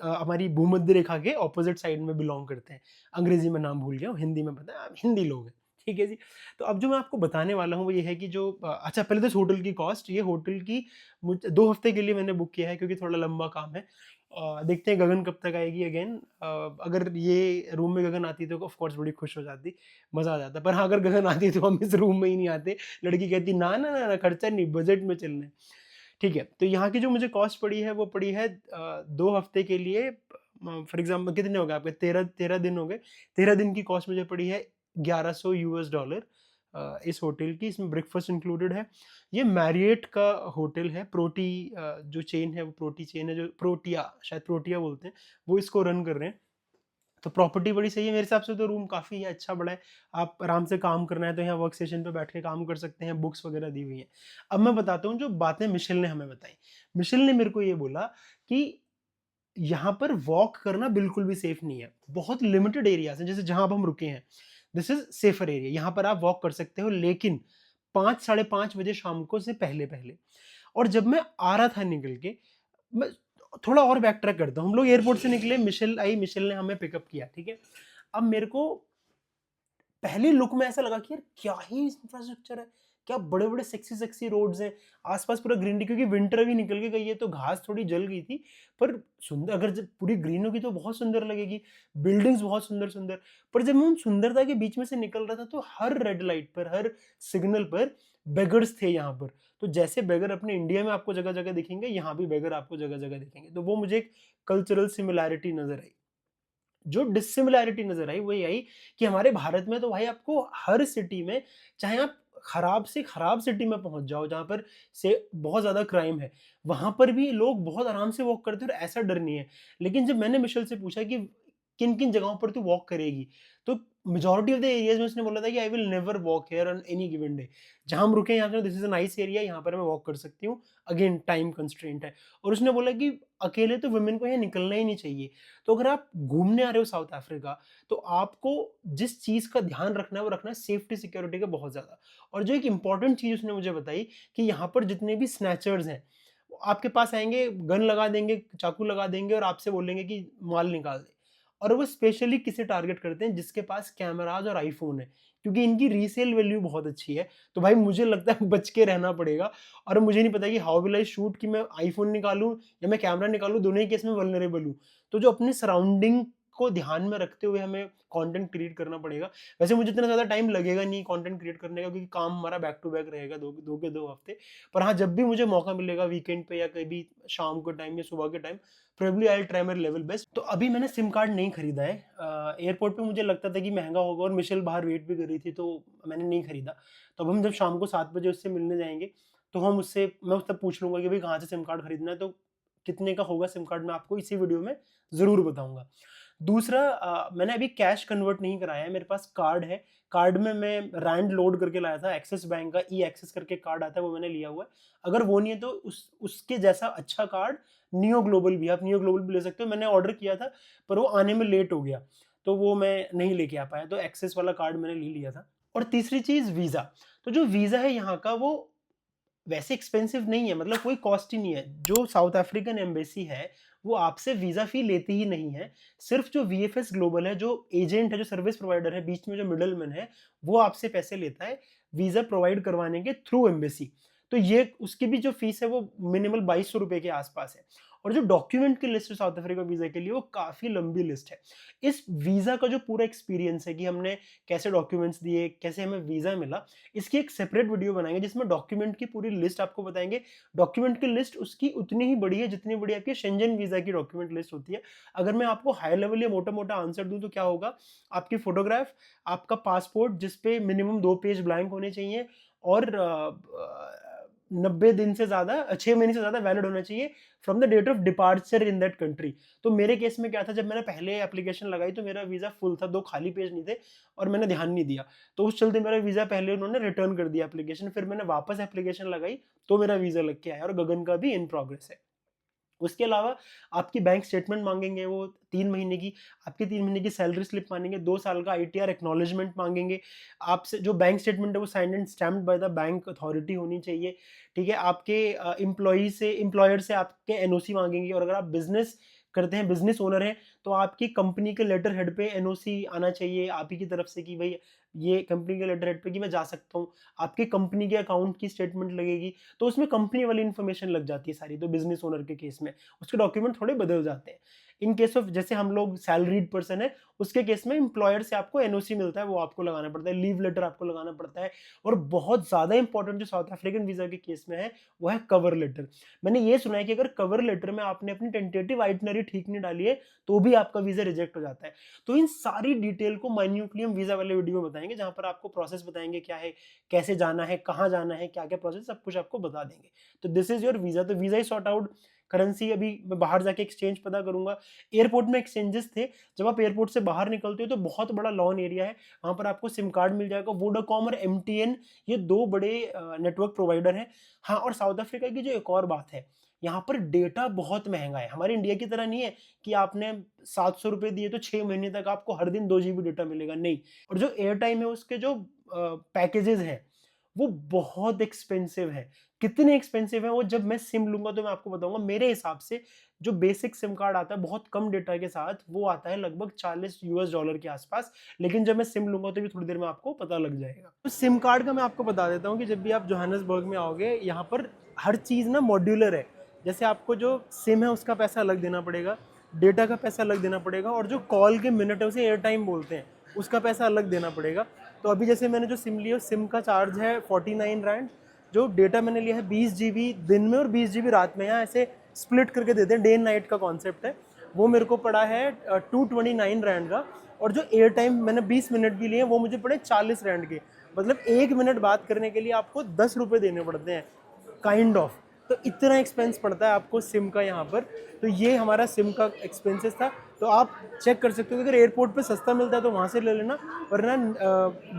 हमारी भूमध्य रेखा के ऑपोजिट साइड में बिलोंग करते हैं। अंग्रेजी में नाम भूल गया, हिंदी में पता है, आप हिंदी लोग हैं। ठीक है जी। तो अब जो मैं आपको बताने वाला हूँ वो ये है कि जो अच्छा पहले तो इस होटल की कॉस्ट, ये होटल की 2 हफ्ते के लिए मैंने बुक किया है क्योंकि थोड़ा लंबा काम है। देखते हैं गगन कब तक आएगी अगेन। अगर ये रूम में गगन आती तो ऑफ कोर्स बड़ी खुश हो जाती, मज़ा आ जाता। पर हाँ, अगर गगन आती तो हम इस रूम में ही नहीं आते। लड़की कहती ना ना ना, ना खर्चा नहीं, बजट में चलना है। ठीक है, तो यहाँ की जो मुझे कॉस्ट पड़ी है वो पड़ी है 2 हफ्ते के लिए। फॉर एग्जाम्पल कितने हो गए आपके, 13 दिन हो गए। 13 दिन की कॉस्ट मुझे पड़ी है $1100 इस होटल की। इसमें ब्रेकफास्ट इंक्लूडेड है। ये मैरियट का होटल है, प्रोटी जो चेन है वो प्रोटी चेन है, जो प्रोटिया, शायद प्रोटिया बोलते हैं, वो इसको रन कर रहे हैं। तो प्रॉपर्टी बड़ी सही है मेरे हिसाब से। तो रूम काफ़ी है, अच्छा बड़ा है। आप आराम से काम करना है तो यहाँ वर्क स्टेशन पे बैठ के काम कर सकते हैं। बुक्स वगैरह दी हुई हैं। अब मैं बताता हूँ जो बातें मिशेल ने हमें बताई। मिशेल ने मेरे को ये बोला कि यहाँ पर वॉक करना बिल्कुल भी सेफ नहीं है। बहुत लिमिटेड एरियाज हैं, जैसे जहाँ अब हम रुके हैं, दिस इज सेफर एरिया, यहाँ पर आप वॉक कर सकते हो, लेकिन 5 साढ़े 5 बजे शाम को से पहले पहले। और जब मैं आ रहा था निकल के, मैं थोड़ा और बैक ट्रैक करता हूँ। हम लोग एयरपोर्ट से निकले, मिशेल आई, मिशेल ने हमें पिकअप किया। ठीक है, अब मेरे को पहले लुक में ऐसा लगा कि यार क्या ही इंफ्रास्ट्रक्चर है, क्या बड़े बड़े सेक्सी सेक्सी रोड्स हैं, आसपास पूरा ग्रीनरी, क्योंकि विंटर अभी निकल के गई है तो घास थोड़ी जल गई थी, पर सुंदर, अगर जब पूरी ग्रीन होगी तो बहुत सुंदर लगेगी, बिल्डिंग्स बहुत सुंदर सुंदर। पर जब मैं उन सुंदरता के बीच में से निकल रहा था तो हर रेड लाइट पर, हर सिग्नल पर बेगर्स थे यहाँ पर। तो जैसे बेगर अपने इंडिया में आपको जगह जगह दिखेंगे, यहाँ भी बेगर आपको जगह जगह दिखेंगे। तो वो मुझे एक कल्चरल सिमिलैरिटी नजर आई। जो डिसिमिलैरिटी नजर आई वो ये आई कि हमारे भारत में तो भाई आपको हर सिटी में, चाहे आप खराब से खराब सिटी में पहुंच जाओ जहां पर से बहुत ज्यादा क्राइम है, वहां पर भी लोग बहुत आराम से वॉक करते हैं और ऐसा डर नहीं है। लेकिन जब मैंने मिशेल से पूछा कि किन किन जगहों पर तू वॉक करेगी, तो मेजॉरिटी ऑफ द एरियाज में उसने बोला था कि I will never walk here on any given day. जहां हम रुके यहाँ से, this is a nice area, यहाँ पर मैं वॉक कर सकती हूँ, अगेन टाइम कंस्ट्रेंट है। और उसने बोला कि अकेले तो वुमेन को यहाँ निकलना ही नहीं चाहिए। तो अगर आप घूमने आ रहे हो साउथ अफ्रीका, तो आपको जिस चीज का ध्यान रखना है वो रखना है सेफ्टी सिक्योरिटी का बहुत ज्यादा। और जो एक इंपॉर्टेंट चीज उसने मुझे बताई कि यहाँ पर जितने भी स्नैचर्स हैं, वो आपके पास आएंगे, गन लगा देंगे, चाकू लगा देंगे और आपसे बोलेंगे कि माल निकाल दे। और वो स्पेशली किसे टारगेट करते हैं, जिसके पास कैमराज और आईफोन है, क्योंकि इनकी रीसेल वैल्यू बहुत अच्छी है। तो भाई मुझे लगता है बच के रहना पड़ेगा। और मुझे नहीं पता कि हाउ विल आई शूट, कि मैं आईफोन निकालूं या मैं कैमरा निकालूं, दोनों ही केस में वल्नरेबल हूं। तो जो अपने सराउंडिंग को ध्यान में रखते हुए हमें कंटेंट क्रिएट करना पड़ेगा। वैसे मुझे इतना ज़्यादा टाइम लगेगा नहीं कंटेंट क्रिएट करने का, क्योंकि काम हमारा बैक टू बैक रहेगा दो हफ्ते। पर हाँ, जब भी मुझे मौका मिलेगा वीकेंड पे या कभी शाम के टाइम या सुबह के time, probably I will try my level best. तो अभी मैंने सिम कार्ड नहीं खरीदा है। एयरपोर्ट पे मुझे लगता था कि महंगा होगा और मिशेल बाहर वेट भी कर रही थी, तो मैंने नहीं खरीदा। तो अब हम जब शाम को 7 बजे उससे मिलने जाएंगे तो मैं उससे पूछ लूंगा कि भाई कहाँ से सिम कार्ड खरीदना है, तो कितने का होगा सिम कार्ड, मैं आपको इसी वीडियो में ज़रूर बताऊंगा। दूसरा, मैंने अभी कैश कन्वर्ट नहीं कराया है, मेरे पास कार्ड है। कार्ड में मैं रैंड लोड करके लाया था, एक्सिस बैंक का ई एक्सेस करके कार्ड आता है, वो मैंने लिया हुआ है। अगर वो नहीं है तो उसके जैसा अच्छा कार्ड नियो ग्लोबल भी, आप नियो ग्लोबल भी ले सकते हो। मैंने ऑर्डर किया था पर वो आने में लेट हो गया, तो वो मैं नहीं लेके आ पाया, तो एक्सेस वाला कार्ड मैंने ले लिया था। और तीसरी चीज़ वीज़ा। तो जो वीज़ा है यहाँ का, वो वैसे एक्सपेंसिव नहीं है, मतलब कोई कॉस्ट ही नहीं है। जो साउथ अफ्रीकन एम्बेसी है वो आपसे वीज़ा फ़ी लेती ही नहीं है। सिर्फ जो VFS ग्लोबल है, जो एजेंट है, जो सर्विस प्रोवाइडर है, बीच में जो मिडलमैन है, वो आपसे पैसे लेता है वीज़ा प्रोवाइड करवाने के थ्रू एम्बेसी। तो ये उसकी भी जो फीस है वो मिनिमल 2200 रुपये के आसपास है। और जो डॉक्यूमेंट की लिस्ट है साउथ अफ्रीका वीज़ा के लिए, वो काफ़ी लंबी लिस्ट है। इस वीज़ा का जो पूरा एक्सपीरियंस है कि हमने कैसे डॉक्यूमेंट्स दिए, कैसे हमें वीज़ा मिला, इसकी एक सेपरेट वीडियो बनाएंगे जिसमें डॉक्यूमेंट की पूरी लिस्ट आपको बताएंगे। डॉक्यूमेंट की लिस्ट उसकी उतनी ही बड़ी है जितनी बड़ी आपकी शेंजन वीज़ा की डॉक्यूमेंट लिस्ट होती है। अगर मैं आपको हाई लेवल या मोटा मोटा आंसर दूं तो क्या होगा, आपकी फोटोग्राफ, आपका पासपोर्ट जिसपे मिनिमम 2 पेज ब्लैंक होने चाहिए, और 90 दिन से ज़्यादा, 6 महीने से ज़्यादा वैलिड होना चाहिए from the date of departure in that country. तो मेरे केस में क्या था, जब मैंने पहले एप्लीकेशन लगाई तो मेरा वीज़ा फुल था, 2 खाली पेज नहीं थे और मैंने ध्यान नहीं दिया, तो उस चलते मेरा वीज़ा पहले उन्होंने रिटर्न कर दिया एप्लीकेशन। फिर मैंने वापस एप्लीकेशन लगाई तो मेरा वीज़ा लग के आया, और गगन का भी इन प्रोग्रेस है। उसके अलावा आपकी बैंक स्टेटमेंट मांगेंगे, वो 3 महीने की, आपकी 3 महीने की सैलरी स्लिप मांगेंगे, 2 साल का ITR एक्नॉलेजमेंट मांगेंगे आपसे। जो बैंक स्टेटमेंट है वो signed and stamped by the bank authority होनी चाहिए, ठीक है। आपके एम्प्लॉयर से आपके NOC मांगेंगे, और अगर आप बिजनेस करते हैं, बिजनेस ओनर हैं, तो आपकी कंपनी के लेटर हेड पे NOC आना चाहिए आप ही की तरफ से कि भाई ये कंपनी के लेटर हेड पे कि मैं जा सकता हूँ। आपकी कंपनी के अकाउंट की स्टेटमेंट लगेगी, तो उसमें कंपनी वाली इन्फॉर्मेशन लग जाती है सारी। तो बिजनेस ओनर के केस में उसके डॉक्यूमेंट थोड़े बदल जाते हैं। इन केस ऑफ जैसे हम लोग सैलरीड पर्सन है, उसके केस में एम्प्लॉयर से आपको NOC मिलता है, वो आपको लगाना पड़ता है, लीव लेटर आपको लगाना पड़ता है। और बहुत ज़्यादा इंपॉर्टेंट जो साउथ अफ्रीकन वीज़ा के केस में है वो है कवर लेटर। मैंने ये सुना है कि अगर कवर लेटर में आपने अपनी टेंटेटिव आइटनरी ठीक नहीं डाली है तो भी आपका वीज़ा रिजेक्ट हो जाता है। तो इन सारी डिटेल को माइन्यूटली हम वीज़ा वाले वीडियो में बताएंगे, जहाँ पर आपको प्रोसेस बताएंगे क्या है, कैसे जाना है, कहाँ जाना है, क्या क्या प्रोसेस, सब कुछ आपको बता देंगे। तो दिस इज योर वीज़ा। तो वीज़ा ही सॉर्ट आउट। करेंसी अभी मैं बाहर जाके एक्सचेंज पता करूंगा। एयरपोर्ट में एक्सचेंजेस थे, जब आप एयरपोर्ट से बाहर निकलते हो तो बहुत बड़ा लॉन एरिया है, वहां पर आपको सिम कार्ड मिल जाएगा। वोडाकॉम और MTN, ये 2 बड़े नेटवर्क प्रोवाइडर हैं। हाँ, और साउथ अफ्रीका की जो एक और बात है, यहाँ पर डेटा बहुत महंगा है। हमारे इंडिया की तरह नहीं है कि आपने 700 रुपये दिए तो 6 महीने तक आपको हर दिन 2 GB डेटा मिलेगा, नहीं। और जो एयर टाइम है उसके जो पैकेजेस हैं वो बहुत एक्सपेंसिव है। कितने एक्सपेंसिव है वो जब मैं सिम लूंगा तो मैं आपको बताऊंगा। मेरे हिसाब से जो बेसिक सिम कार्ड आता है बहुत कम डेटा के साथ, वो आता है लगभग $40 के आसपास, लेकिन जब मैं सिम लूंगा तो भी थोड़ी देर में आपको पता लग जाएगा। तो सिम कार्ड का मैं आपको बता देता हूँ कि जब भी आप जोहान्सबर्ग में आओगे, यहाँ पर हर चीज़ ना मॉड्यूलर है। जैसे आपको जो सिम है उसका पैसा अलग देना पड़ेगा, डेटा का पैसा अलग देना पड़ेगा, और जो कॉल के मिनट है उसे एयर टाइम बोलते हैं, उसका पैसा अलग देना पड़ेगा। तो अभी जैसे मैंने जो सिम लिया, सिम का चार्ज है 49 रैंड, जो डेटा मैंने लिया है 20 GB दिन में और 20 GB रात में, यहाँ ऐसे स्प्लिट करके देते हैं, डे एंड नाइट का कॉन्सेप्ट है, वो मेरे को पड़ा है 229 रैंड का। और जो एयर टाइम मैंने 20 मिनट भी लिए वो मुझे पड़े 40 रैंड के, मतलब 1 मिनट बात करने के लिए आपको 10 रुपये देने पड़ते हैं काइंड ऑफ। तो इतना एक्सपेंस पड़ता है आपको सिम का यहाँ पर। तो ये हमारा सिम का एक्सपेंसेस था। तो आप चेक कर सकते हो कि अगर एयरपोर्ट पे सस्ता मिलता है तो वहाँ से ले लेना, वरना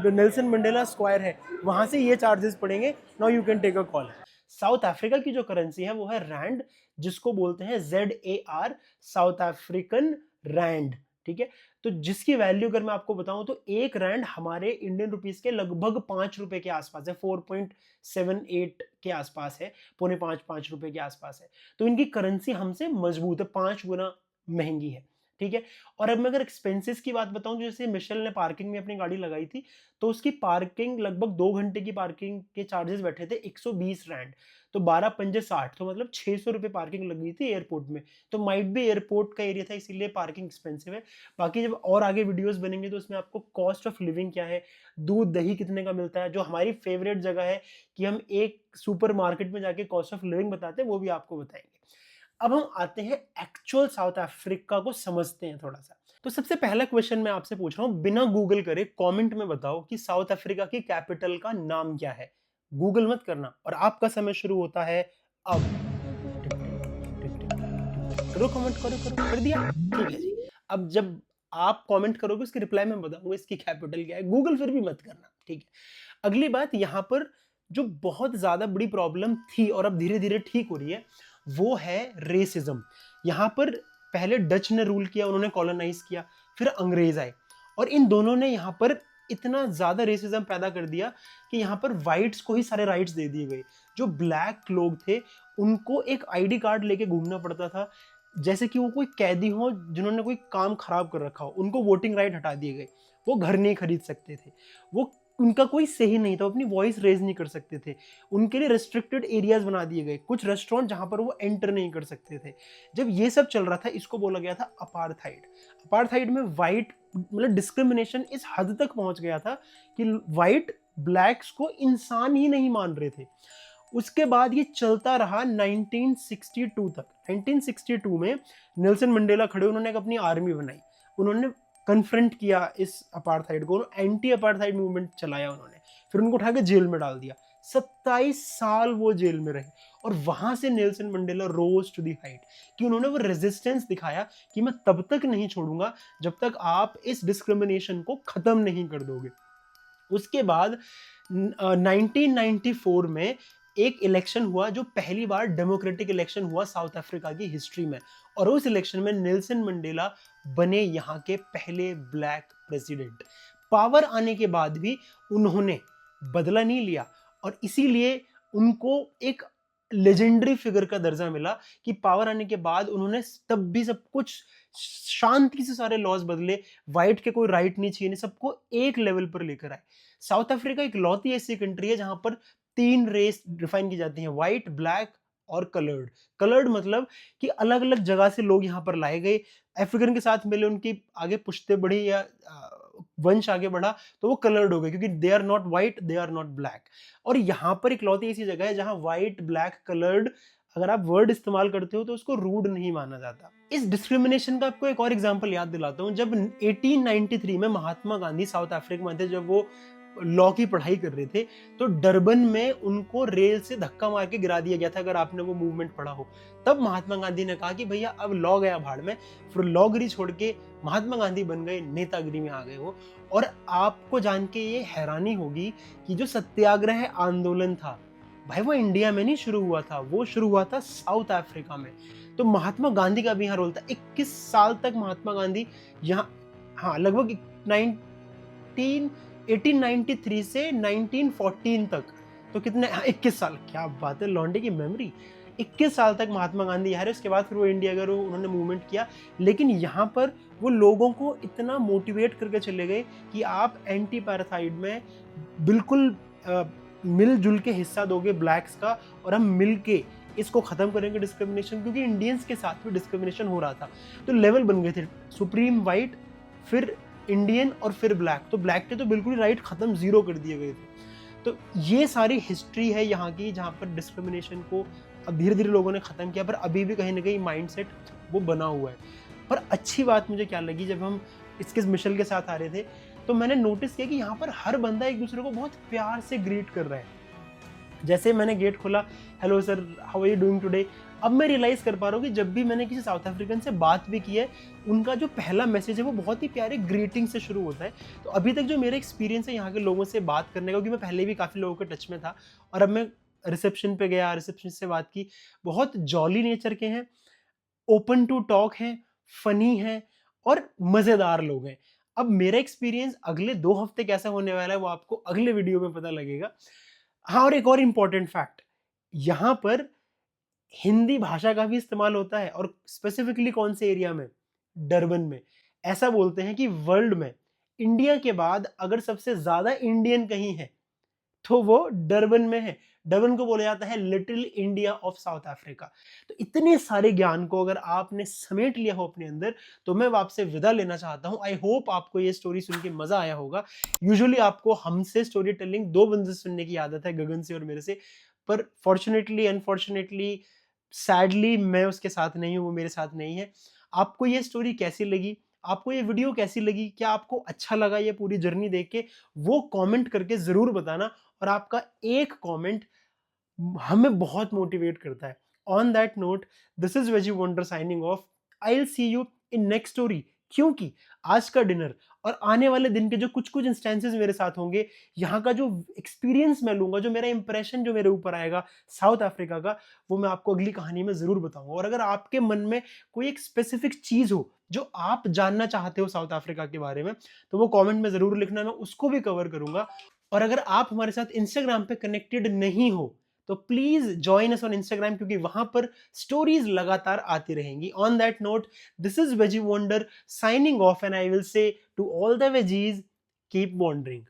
नेल्सन मंडेला स्क्वायर है वहाँ से ये चार्जेस पड़ेंगे। Now you can take a call. South Africa की जो करेंसी है वो है रैंड, जिसको बोलते हैं ZAR, साउथ अफ्रीकन रैंड, ठीक है। तो जिसकी वैल्यू अगर मैं आपको बताऊं तो 1 रैंड हमारे इंडियन रुपीस के लगभग 5 रुपए के आसपास है, 4.78 के आसपास है, पौने 5 रुपए के आसपास है। तो इनकी करेंसी हमसे मजबूत है, 5 गुना महंगी है, ठीक है। और अब मैं अगर एक्सपेंसेस की बात बताऊं, जैसे मिशेल ने पार्किंग में अपनी गाड़ी लगाई थी तो उसकी पार्किंग लगभग 2 घंटे की पार्किंग के चार्जेस बैठे थे 120 रैंड, तो 12 पंजे 60, तो मतलब 600 रुपये पार्किंग लगी थी एयरपोर्ट में। तो माइट भी एयरपोर्ट का एरिया था इसीलिए पार्किंग एक्सपेंसिव है। बाकी जब और आगे वीडियोस बनेंगे तो उसमें आपको कॉस्ट ऑफ लिविंग क्या है, दूध दही कितने का मिलता है, जो हमारी फेवरेट जगह है कि हम एक सुपर मार्केट में जाके कॉस्ट ऑफ लिविंग बताते हैं, वो भी आपको बताएंगे। अब हम आते हैं एक्चुअल साउथ अफ्रीका को समझते हैं थोड़ा सा। तो सबसे पहला क्वेश्चन मैं आपसे पूछ रहा हूं, बिना गूगल करे कमेंट में बताओ कि साउथ अफ्रीका की कैपिटल का नाम क्या है। गूगल मत करना, और आपका समय शुरू होता है अब। करो कमेंट, करो कर दिया, ठीक है जी। अब जब आप कमेंट करोगे उसकी रिप्लाई में बताऊंगा इसकी कैपिटल क्या है, गूगल फिर भी मत करना, ठीक है। अगली बात, यहाँ पर जो बहुत ज्यादा बड़ी प्रॉब्लम थी और अब धीरे धीरे ठीक हो रही है वो है रेसिज्म। यहाँ पर पहले डच ने रूल किया, उन्होंने कॉलोनाइज किया, फिर अंग्रेज आए, और इन दोनों ने यहाँ पर इतना ज्यादा रेसिज्म पैदा कर दिया कि यहाँ पर वाइट्स को ही सारे राइट्स दे दिए गए। जो ब्लैक लोग थे उनको एक आईडी कार्ड लेके घूमना पड़ता था, जैसे कि वो कोई कैदी हो जिन्होंने कोई काम खराब कर रखा हो, उनको वोटिंग राइट हटा दिए गए, वो घर नहीं खरीद सकते थे, वो उनका कोई सही नहीं था, वो अपनी वॉइस रेज नहीं कर सकते थे, उनके लिए रेस्ट्रिक्टेड एरियाज बना दिए गए, कुछ रेस्टोरेंट जहां पर वो एंटर नहीं कर सकते थे। जब ये सब चल रहा था इसको बोला गया था अपार्थाइड। अपार्थाइड में वाइट मतलब डिस्क्रिमिनेशन इस हद तक पहुंच गया था कि वाइट ब्लैक्स को इंसान ही नहीं मान रहे थे। उसके बाद ये चलता रहा 1962 तक। 1962 में नेल्सन मंडेला खड़े, उन्होंने एक अपनी आर्मी बनाई, उन्होंने कन्फ्रंट किया इस अपार्थाइड को, एंटी अपार्थाइड मूवमेंट चलाया उन्होंने, फिर उनको उठा के जेल में डाल दिया। 27 साल वो जेल में रहे, और वहां से Nelson Mandela rose to the height कि उन्होंने वो रेजिस्टेंस दिखाया कि मैं तब तक नहीं छोड़ूंगा जब तक आप इस डिस्क्रिमिनेशन को खत्म नहीं कर दोगे। उसके बाद 1994 में एक इलेक्शन हुआ जो पहली बार डेमोक्रेटिक इलेक्शन हुआ साउथ अफ्रीका की हिस्ट्री में, और उस इलेक्शन में नेल्सन मंडेला बने यहाँ के पहले ब्लैक प्रेसिडेंट। पावर आने के बाद भी उन्होंने बदला नहीं लिया, और इसीलिए उनको एक लेजेंडरी फिगर का दर्जा मिला कि पावर आने के बाद उन्होंने तब भी सब कुछ शांति से सारे लॉज बदले, वाइट के कोई राइट नहीं छीने, सबको एक लेवल पर लेकर आए। साउथ अफ्रीका एक लौती ऐसी कंट्री है जहां पर 3 रेस डिफाइन की जाती हैं, व्हाइट, ब्लैक और कलर्ड। कलर्ड मतलब कि अलग अलग जगह से लोग यहाँ पर लाए गए, अफ्रीकन के साथ मिले, उनकी आगे पुश्ते बढ़ी या वंश आगे बढ़ा तो वो कलर्ड हो गए, क्योंकि they are not white, they are not black. और यहाँ पर एक लौती ऐसी जगह है जहाँ व्हाइट, ब्लैक, कलर्ड अगर आप वर्ड इस्तेमाल करते हो तो उसको रूड नहीं माना जाता। इस डिस्क्रिमिनेशन का आपको एक और एग्जांपल याद दिलाता हूँ। जब 1893 में महात्मा गांधी साउथ अफ्रीका में थे, जब वो लॉ की पढ़ाई कर रहे थे, तो डरबन में उनको रेल से धक्का मार के गिरा दिया गया था, अगर आपने वो मूवमेंट पढ़ा हो। तब महात्मा गांधी ने कहा कि भैया अब लॉ गया भाड़ में, फिर लॉगिरी छोड़ के महात्मा गांधी बन गए, नेतागिरी में आ गए हो। और आपको जान के ये हैरानी होगी कि जो सत्याग्रह आंदोलन था भाई वो इंडिया में नहीं शुरू हुआ था, वो शुरू हुआ था साउथ अफ्रीका में। तो महात्मा गांधी का भी यहाँ रोल था। 21 साल तक महात्मा गांधी यहाँ, हाँ लगभग 1893 से 1914 तक तो कितने 21 साल, क्या बात है, लौंडे की मेमोरी। 21 साल तक महात्मा गांधी यहाँ रहे, उसके बाद फिर वो इंडिया गए, उन्होंने मूवमेंट किया, लेकिन यहाँ पर वो लोगों को इतना मोटिवेट करके चले गए कि आप एंटी पैराथाइड में बिल्कुल मिलजुल के हिस्सा दोगे ब्लैक्स का, और हम मिल के इसको ख़त्म करेंगे डिस्क्रिमिनेशन, क्योंकि इंडियंस के साथ भी डिस्क्रिमिनेशन हो रहा था। तो लेवल बन गए थे, सुप्रीम वाइट, फिर इंडियन और फिर ब्लैक। तो ब्लैक के तो बिल्कुल राइट ख़त्म, ज़ीरो कर दिए गए थे। तो ये सारी हिस्ट्री है यहाँ की, जहाँ पर डिस्क्रिमिनेशन को अब धीरे धीरे लोगों ने ख़त्म किया, पर अभी भी कहीं ना कहीं माइंडसेट वो बना हुआ है। पर अच्छी बात मुझे क्या लगी, जब हम इसके मिशल के साथ आ रहे थे तो मैंने नोटिस किया कि यहाँ पर हर बंदा एक दूसरे को बहुत प्यार से ग्रीट कर रहा है। जैसे मैंने गेट खोला, hello sir, how are you doing today. अब मैं रियलाइज़ कर पा रहा हूँ कि जब भी मैंने किसी साउथ अफ्रीकन से बात भी की है, उनका जो पहला मैसेज है वो बहुत ही प्यारे ग्रीटिंग से शुरू होता है। तो अभी तक जो मेरा एक्सपीरियंस है यहाँ के लोगों से बात करने का, क्योंकि मैं पहले भी काफ़ी लोगों के टच में था, और अब मैं रिसेप्शन पे गया, रिसेप्शन से बात की, बहुत जॉली नेचर के हैं, ओपन टू टॉक हैं, फनी हैं और मज़ेदार लोग हैं। अब मेरा एक्सपीरियंस अगले 2 हफ्ते कैसा होने वाला है वो आपको अगले वीडियो में पता लगेगा। हाँ, और एक और इम्पॉर्टेंट फैक्ट, यहाँ पर हिंदी भाषा का भी इस्तेमाल होता है, और स्पेसिफिकली कौन से एरिया में, डरबन में। ऐसा बोलते हैं कि वर्ल्ड में इंडिया के बाद अगर सबसे ज़्यादा इंडियन कहीं है तो वो डरबन में है। डरबन को बोला जाता है little India of south Africa. तो इतने सारे ज्ञान को अगर आपने समेट लिया हो अपने अंदर, तो मैं आपसे विदा लेना चाहता हूँ। आई होप आपको ये स्टोरी सुन के मजा आया होगा। यूजुअली आपको हमसे स्टोरी टेलिंग 2 बंदे सुनने की आदत है, गगन से और मेरे से, पर फॉर्चुनेटली अनफॉर्चुनेटली सैडली मैं उसके साथ नहीं हूँ, वो मेरे साथ नहीं है। आपको ये स्टोरी कैसी लगी, आपको ये वीडियो कैसी लगी, क्या आपको अच्छा लगा ये पूरी जर्नी देख के, वो कमेंट करके ज़रूर बताना। और आपका एक कमेंट हमें बहुत मोटिवेट करता है। On that note, this is Veggie Wonder signing of. I will see you in next story, क्योंकि आज का डिनर और आने वाले दिन के जो कुछ कुछ इंस्टेंसेस मेरे साथ होंगे, यहाँ का जो एक्सपीरियंस मैं लूंगा, जो मेरा इंप्रेशन जो मेरे ऊपर आएगा साउथ अफ्रीका का, वो मैं आपको अगली कहानी में जरूर बताऊंगा। और अगर आपके मन में कोई एक स्पेसिफिक चीज हो जो आप जानना चाहते हो साउथ अफ्रीका के बारे में, तो वो कमेंट में जरूर लिखना, मैं उसको भी कवर करूंगा। और अगर आप हमारे साथ इंस्टाग्राम पे कनेक्टेड नहीं हो तो please join us on Instagram, क्योंकि वहां पर स्टोरीज लगातार आती रहेंगी। On that note, this is Veggie Wonder signing off, and I will say to all the veggies, keep wondering.